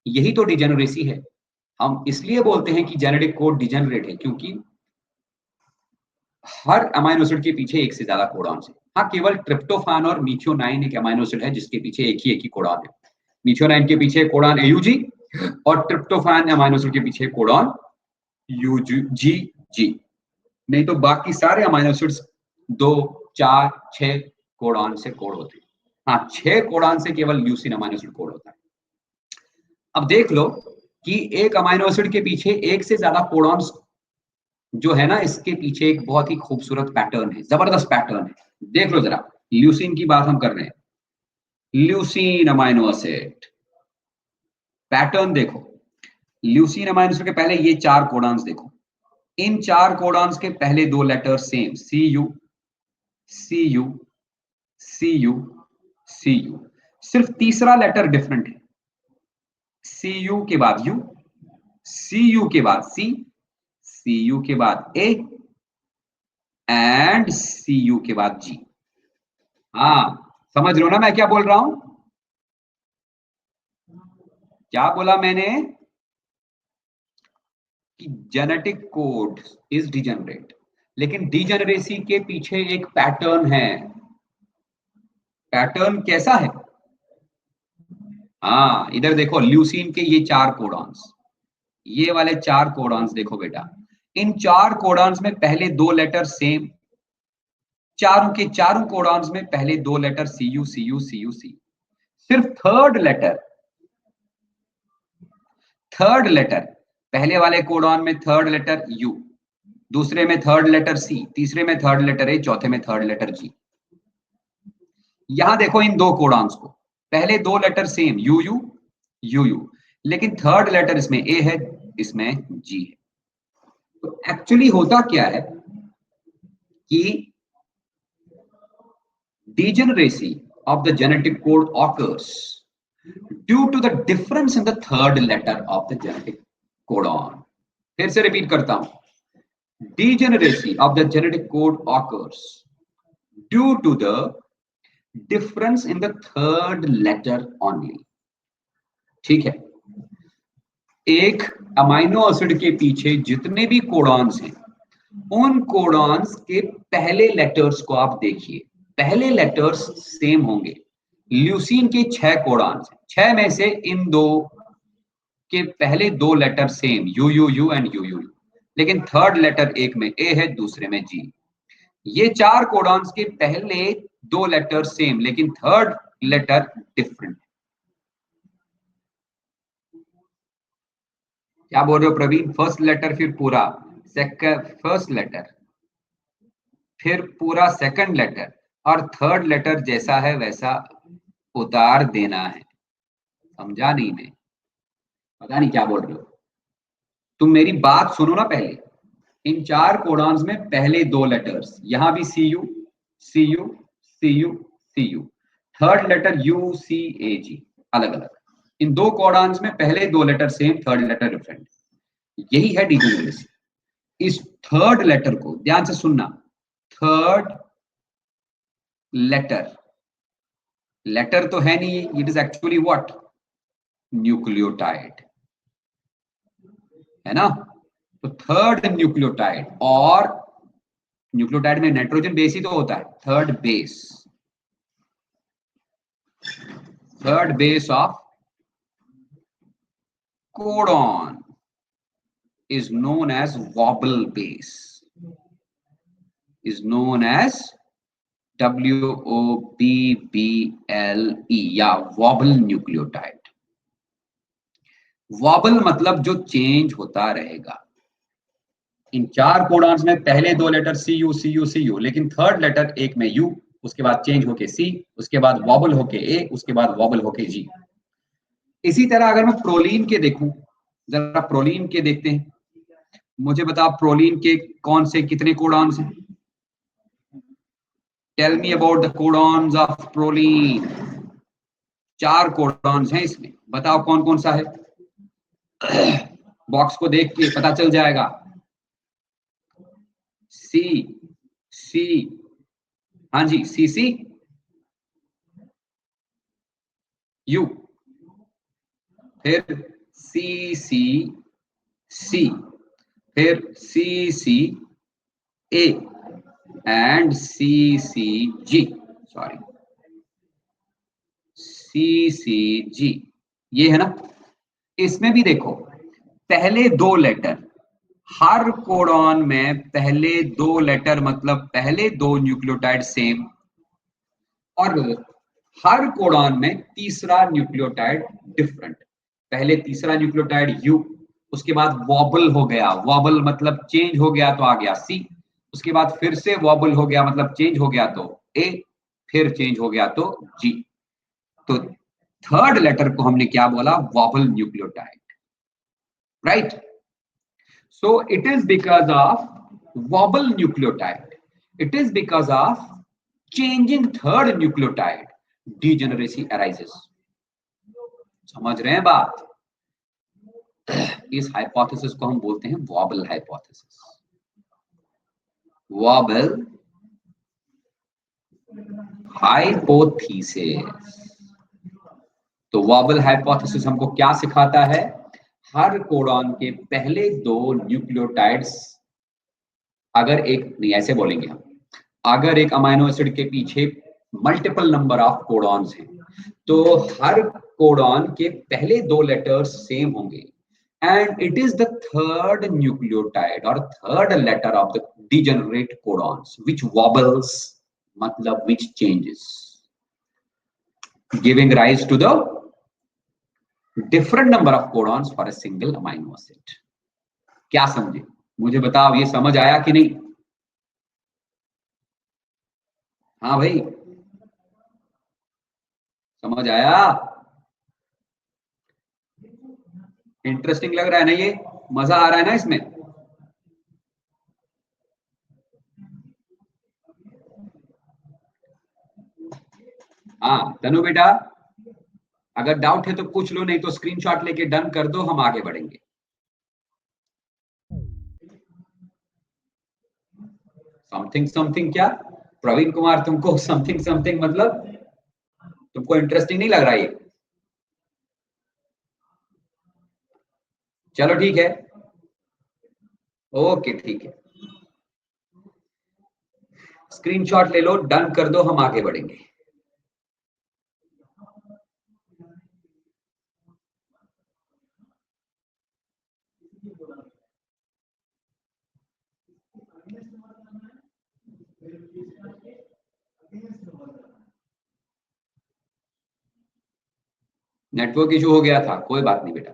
यही तो डिजेनरेसी है। हम इसलिए बोलते हैं कि जेनेटिक कोड डिजेनरेट है, क्योंकि हर अमाइनो एसिड के पीछे एक से ज्यादा कोडॉन है। हाँ, केवल ट्रिप्टोफान और मीथियोनाइन एक अमाइनो एसिड है जिसके पीछे एक ही कोडॉन है। मीथियोनाइन के पीछे कोडॉन एयूजी और ट्रिप्टोफान अमाइनो एसिड के पीछे कोडॉन यूजीजी। नहीं तो बाकी सारे अमाइनो एसिड्स 2, 4, 6 कोडॉन से कोड होते हैं। हाँ, 6 कोडॉन से केवल ल्यूसीन अमाइनो एसिड कोड होता है। अब देख लो कि एक अमाइनो एसिड के पीछे एक से ज्यादा कोडॉन्स जो है ना, इसके पीछे एक बहुत ही खूबसूरत पैटर्न है, जबरदस्त पैटर्न है। देख लो जरा, ल्यूसीन की बात हम कर रहे हैं, ल्यूसीन अमाइनो एसिड पैटर्न देखो। ल्यूसीन अमाइनो एसिड के पहले ये 4 कोडॉन्स देखो। इन 4 कोडॉन्स के पहले 2 letter same, C U C U C U C U. सिर्फ तीसरा लेटर डिफरेंट है। सी यू के बाद यू, सी यू के बाद सी, सी यू के बाद ए एंड सी यू के बाद जी। हाँ, समझ रहे हो ना मैं क्या बोल रहा हूं? क्या बोला मैंने? कि जेनेटिक कोड इज डिजेनरेट, लेकिन डिजेनरेसी के पीछे एक पैटर्न है। पैटर्न कैसा है? हाँ, इधर देखो, ल्यूसीन के ये 4 कोडॉन्स, ये वाले 4 कोडॉन्स देखो बेटा। इन 4 कोडॉन्स में पहले 2 लेटर सेम, चारों के चारों कोडॉन्स में पहले 2 letter C U C U C U C. सिर्फ थर्ड लेटर पहले वाले कोडॉन में थर्ड लेटर यू, दूसरे में थर्ड लेटर सी, तीसरे में थर्ड लेटर ए, चौथे में थर्ड लेटर जी। यहां देखो इन 2 कोडॉन्स को, पहले 2 letter same, U U U U, लेकिन थर्ड लेटर इसमें ए है, इसमें जी है। तो एक्चुअली होता क्या है कि degeneracy of the genetic code occurs due to the difference in the third letter of the genetic codon. फिर से रिपीट करता हूं, degeneracy of the genetic code occurs due to the difference in the third letter only. ठीक है, एक amino acid के पीछे जितने भी कोडॉन्स हैं, उन कोडॉन्स के पहले लेटर्स को आप देखिए, पहले लेटर्स सेम होंगे। ल्यूसीन के 6 कोडॉन्स, 6 में से इन 2 के पहले 2 letter same, U U U and U U, लेकिन थर्ड लेटर एक में ए है, दूसरे में जी। ये 4 कोडॉन्स के पहले 2 लेटर सेम, लेकिन थर्ड लेटर डिफरेंट। क्या बोल रहे हो प्रवीण? फर्स्ट लेटर फिर पूरा सेकंड, फर्स्ट लेटर फिर पूरा सेकंड लेटर, और थर्ड लेटर जैसा है वैसा उतार देना है। समझा नहीं मैं? पता नहीं क्या बोल रहे हो तुम, मेरी बात सुनो ना पहले। इन 4 कोडॉन्स में पहले 2 लेटर्स, यहां भी C U C U C U C U, third letter U C A G, अलग अलग। इन 2 कोडॉन्स में पहले 2 letter same, third letter different. यही है डिजेनरेसी। इस थर्ड लेटर को ध्यान से सुनना, थर्ड लेटर, लेटर तो है नहीं, it is actually what? Nucleotide, है ना? तो थर्ड न्यूक्लियोटाइड, और न्यूक्लियोटाइड में नाइट्रोजन बेस ही तो होता है, third base of codon is known as wobble base, is known as WOBBLE या wobble nucleotide। wobble मतलब जो चेंज होता रहेगा। इन 4 कोडॉन्स में पहले 2 letter C U C U C U, लेकिन थर्ड लेटर एक में यू, उसके बाद चेंज होके सी, उसके बाद वॉबल होके ए, उसके बाद वॉबल होके जी। इसी तरह अगर मैं प्रोलीन के देखूं, जरा प्रोलीन के देखते हैं, मुझे बता प्रोलीन के कौन से कितने कोडॉन्स हैं? Tell me about the codons of proline. 4 codons हैं इसमें, बताओ कौन कौन सा है? बॉक्स को देख के पता चल जाएगा। सी सी, हाँ जी, सी सी यू, फिर सी सी सी, फिर सी सी A and C C ji, sorry C सी जी, ये है ना। इसमें भी देखो, पहले 2 लेटर, हर कोडॉन में पहले 2 लेटर मतलब पहले 2 न्यूक्लियोटाइड सेम, और हर कोडॉन में तीसरा न्यूक्लियोटाइड डिफरेंट। पहले तीसरा न्यूक्लियोटाइड यू, उसके बाद वॉबल हो गया, वॉबल मतलब चेंज हो गया तो आ गया सी, उसके बाद फिर से वॉबल हो गया मतलब चेंज हो गया तो ए, फिर चेंज हो गया तो जी। तो थर्ड लेटर को हमने क्या बोला? Vowel nucleotide, right? So it is because of wobble nucleotide. It is because of changing third nucleotide, degeneracy arises. समझ रहे हैं बात? इस हाइपोथेसिस को हम बोलते हैं वॉबल हाइपोथेसिस। Vowel hypothesis. तो वॉबल हाइपोथेसिस हमको क्या सिखाता है? हर कोडॉन के पहले 2 न्यूक्लियोटाइड्स, अगर एक नहीं, ऐसे बोलेंगे हम, अगर एक अमाइनो एसिड के पीछे मल्टीपल नंबर ऑफ कोडॉन्स हैं, तो हर कोडॉन के पहले 2 लेटर्स सेम होंगे, and it is the third nucleotide और third letter of the degenerate codons which wobbles, मतलब which changes, giving rise to the different number of codons for a single amino acid. क्या समझे? मुझे बताओ, ये समझ आया कि नहीं? हाँ भाई, समझ आया? इंटरेस्टिंग लग रहा है ना? ये मजा आ रहा है ना इसमें? हाँ तनु बेटा, अगर डाउट है तो पूछ लो, नहीं तो स्क्रीनशॉट लेके डन कर दो, हम आगे बढ़ेंगे। समथिंग समथिंग क्या प्रवीण कुमार, तुमको समथिंग समथिंग मतलब तुमको इंटरेस्टिंग नहीं लग रहा ये? चलो ठीक है, ओके ठीक है, स्क्रीनशॉट ले लो, डन कर दो, हम आगे बढ़ेंगे। नेटवर्क इशू हो गया था, कोई बात नहीं बेटा।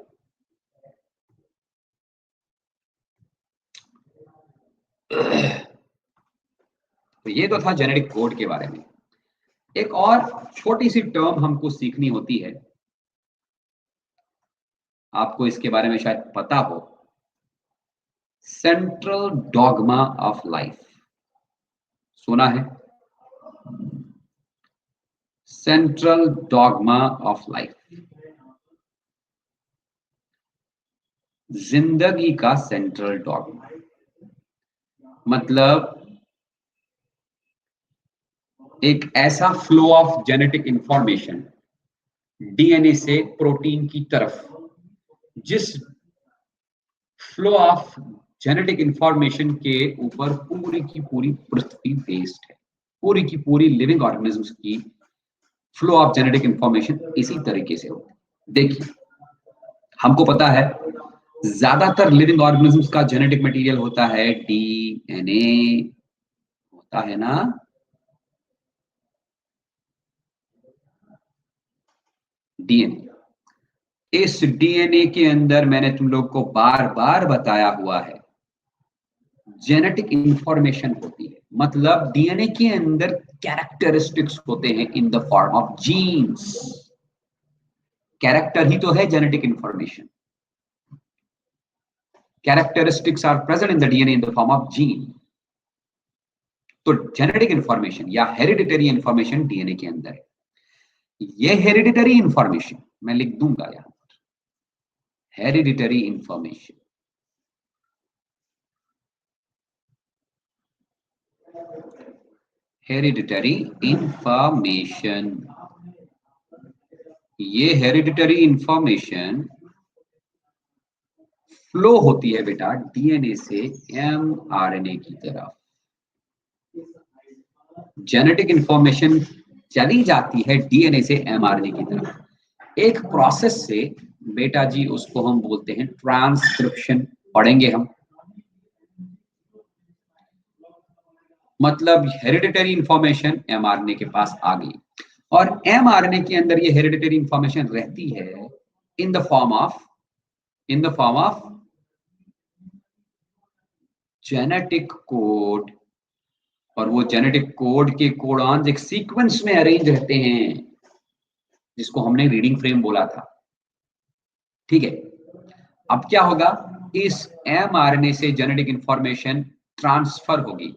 तो ये तो था जेनेटिक कोड के बारे में। एक और छोटी सी टर्म हमको सीखनी होती है, आपको इसके बारे में शायद पता हो, सेंट्रल डॉगमा ऑफ लाइफ। सुना है? सेंट्रल डॉगमा ऑफ लाइफ, जिंदगी का सेंट्रल डॉगमा, मतलब एक ऐसा flow of genetic information DNA से प्रोटीन की तरफ, जिस फ्लो ऑफ जेनेटिक इंफॉर्मेशन के ऊपर पूरी की पूरी पृथ्वी बेस्ड है। पूरी की पूरी लिविंग ऑर्गेनिजम्स की फ्लो ऑफ जेनेटिक इंफॉर्मेशन इसी तरीके से होती है। देखिए, हमको पता है ज्यादातर लिविंग ऑर्गेनिजम्स का जेनेटिक मटेरियल होता है डीएनए, होता है ना? डीएनए, इस डीएनए के अंदर मैंने तुम लोग को बार बार बताया हुआ है, जेनेटिक इंफॉर्मेशन होती है। मतलब डीएनए के अंदर कैरेक्टरिस्टिक्स होते हैं in the form of genes. Character ही तो है genetic information. Characteristics are present in the DNA in the form of gene. तो जेनेटिक इंफॉर्मेशन या हेरिडिटरी इंफॉर्मेशन डीएनए के अंदर है। ये हेरिडिटरी इंफॉर्मेशन मैं लिख दूंगा यहां पर, हेरिडिटरी इंफॉर्मेशन। हेरिडिटरी इंफॉर्मेशन, ये हेरिडिटरी इंफॉर्मेशन फ्लो होती है बेटा डीएनए से एमआरएनए की तरफ। जेनेटिक इंफॉर्मेशन चली जाती है डीएनए से एमआरएनए की तरफ एक प्रोसेस से बेटा जी, उसको हम बोलते हैं ट्रांसक्रिप्शन। पढ़ेंगे हम। मतलब हेरिडिटरी इंफॉर्मेशन एमआरएनए के पास आ गई और एमआरएनए के अंदर ये हेरिडिटरी इंफॉर्मेशन रहती है इन the form of genetic code. और वो जेनेटिक कोड के कोडॉन्स एक सीक्वेंस में अरेंज रहते हैं जिसको हमने रीडिंग फ्रेम बोला था। ठीक है, अब क्या होगा, इस एमआरएनए से जेनेटिक इंफॉर्मेशन ट्रांसफर होगी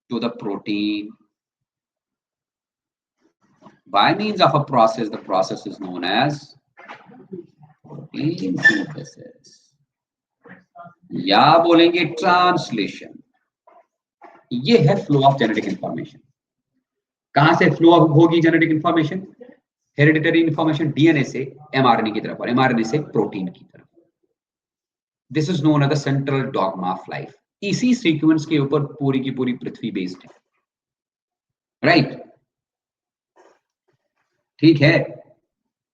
to the protein by means of a process. The process is known as protein synthesis या बोलेंगे ट्रांसलेशन। ये है फ्लो ऑफ जेनेटिक इंफॉर्मेशन। कहां से फ्लो होगी genetic information? Hereditary information DNA से एमआरएनए की तरफ और एमआरएनए से प्रोटीन की तरफ। This is known as the central dogma of life. इसी सीक्वेंस के ऊपर पूरी की पूरी पृथ्वी बेस्ड है। राइट, ठीक है।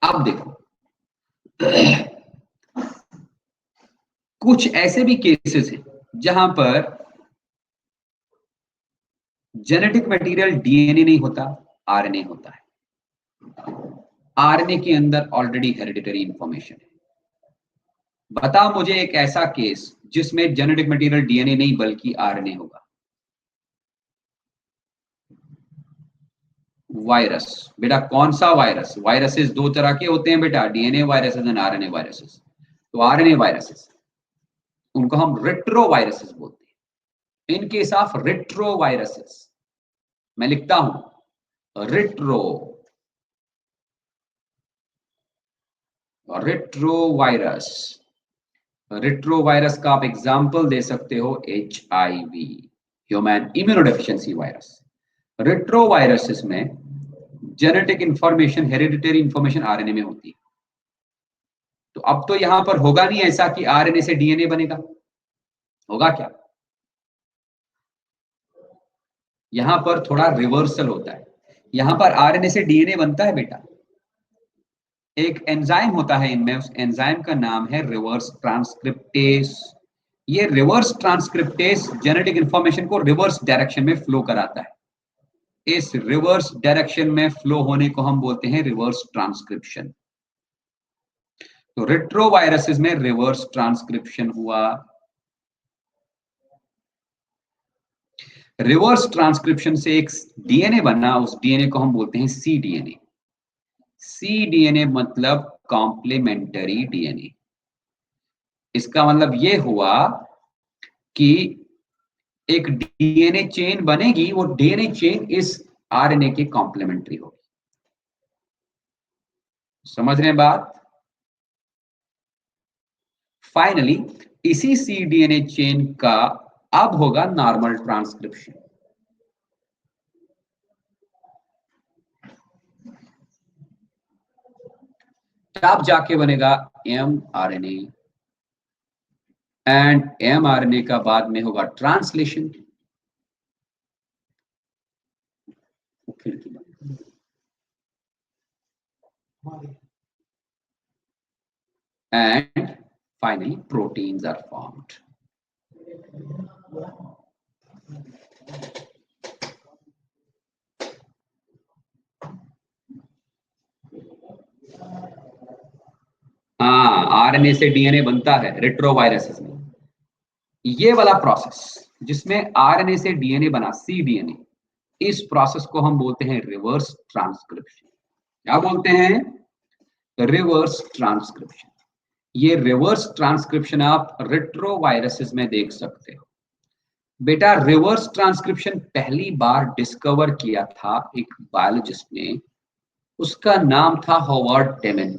अब देखो कुछ ऐसे भी केसेस हैं जहां पर जेनेटिक मटेरियल डीएनए नहीं होता, आरएनए होता है। आरएनए के अंदर ऑलरेडी हेरिडिटरी इंफॉर्मेशन है। बताओ मुझे एक ऐसा केस जिसमें जेनेटिक मटेरियल डीएनए नहीं बल्कि आरएनए होगा। वायरस। बेटा कौन सा वायरस? वायरसेस दो तरह के होते हैं बेटा, DNA viruses and RNA viruses. तो आरएनए वायरसेस, उनको हम रेट्रो वायरसेस बोलते हैं। In case of retro viruses मैं लिखता हूं रेट्रो वायरस। रेट्रो वायरस का आप एग्जांपल दे सकते हो HIV, human immunodeficiency virus. Retroviruses में genetic information, hereditary information RNA में होती है। तो अब तो यहां पर होगा नहीं ऐसा कि आरएनए से डीएनए बनेगा, होगा क्या? यहां पर थोड़ा रिवर्सल होता है। यहां पर आरएनए से डीएनए बनता है बेटा, एक एंजाइम होता है इनमें, उस एंजाइम का नाम है रिवर्स ट्रांसक्रिप्टेस। ये रिवर्स ट्रांसक्रिप्टेस जेनेटिक इंफॉर्मेशन को रिवर्स डायरेक्शन में फ्लो कराता है। इस रिवर्स डायरेक्शन में फ्लो होने को हम बोलते हैं रिवर्स ट्रांसक्रिप्शन। तो रेट्रोवायरसेस में रिवर्स ट्रांसक्रिप्शन हुआ। रिवर्स ट्रांसक्रिप्शन से एक डीएनए बना, उस डीएनए को हम बोलते हैं सी डीएनए। सी डीएनए मतलब कॉम्प्लीमेंटरी डीएनए। इसका मतलब ये हुआ कि एक डीएनए चेन बनेगी, वो डीएनए चेन इस आरएनए के कॉम्प्लीमेंट्री होगी। समझ रहे हैं बात? फाइनली इसी सी डीएनए चेन का अब होगा नॉर्मल ट्रांसक्रिप्शन। तब जाके बनेगा एमआरएनए एंड एमआरएनए का बाद में होगा translation. and finally proteins are formed. हाँ, आरएनए से डीएनए बनता है रेट्रोवायरसेस में। ये वाला प्रोसेस जिसमें आरएनए से डीएनए बना, cDNA, इस प्रोसेस को हम बोलते हैं रिवर्स ट्रांसक्रिप्शन। क्या बोलते हैं? Reverse transcription. ये रिवर्स ट्रांसक्रिप्शन आप रेट्रोवायरसेस में देख सकते हो। बेटा रिवर्स ट्रांसक्रिप्शन पहली बार डिस्कवर किया था एक बायोलॉजिस्ट ने, उसका नाम था हॉवर्ड टेमन,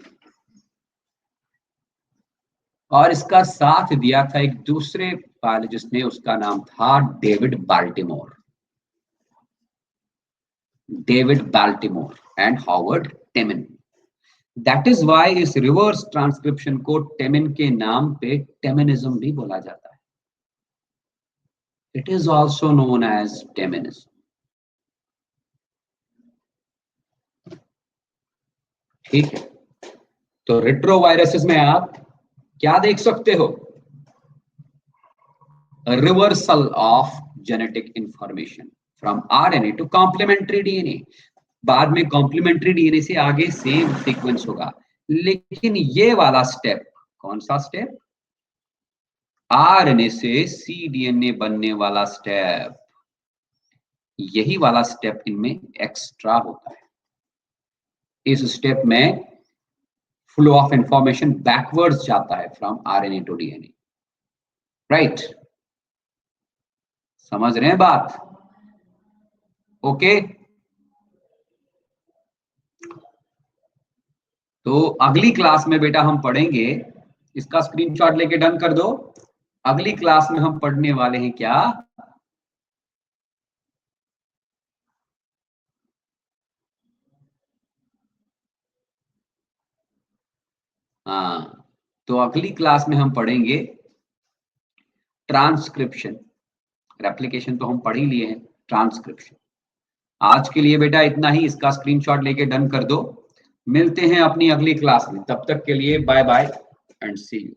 और इसका साथ दिया था एक दूसरे बायोलॉजिस्ट ने, उसका नाम था David Baltimore. David Baltimore and Howard Temin. That is why इस रिवर्स ट्रांसक्रिप्शन को टेमन के नाम पे टेमनिज्म भी बोला जाता है। It is also known as Teminism. ठीक है, तो रेट्रोवायरसेस में आप क्या देख सकते हो? Reversal of genetic information from RNA to complementary DNA. बाद में कॉम्प्लीमेंट्री डीएनए से आगे सेम सीक्वेंस होगा, लेकिन ये वाला स्टेप, कौन सा स्टेप? आरएनए से cDNA बनने वाला स्टेप, यही वाला स्टेप इनमें एक्स्ट्रा होता है। इस स्टेप में फ्लो ऑफ इंफॉर्मेशन बैकवर्ड्स जाता है from RNA to DNA. Right, समझ रहे हैं बात? ओके, तो अगली क्लास में बेटा हम पढ़ेंगे, इसका स्क्रीनशॉट लेके डन कर दो। अगली क्लास में हम पढ़ने वाले हैं क्या? हाँ, तो अगली क्लास में हम पढ़ेंगे ट्रांसक्रिप्शन। रेप्लिकेशन तो हम पढ़ ही लिए हैं, ट्रांसक्रिप्शन। आज के लिए बेटा इतना ही, इसका स्क्रीनशॉट लेके डन कर दो। मिलते हैं अपनी अगली क्लास में, तब तक के लिए bye bye and see you.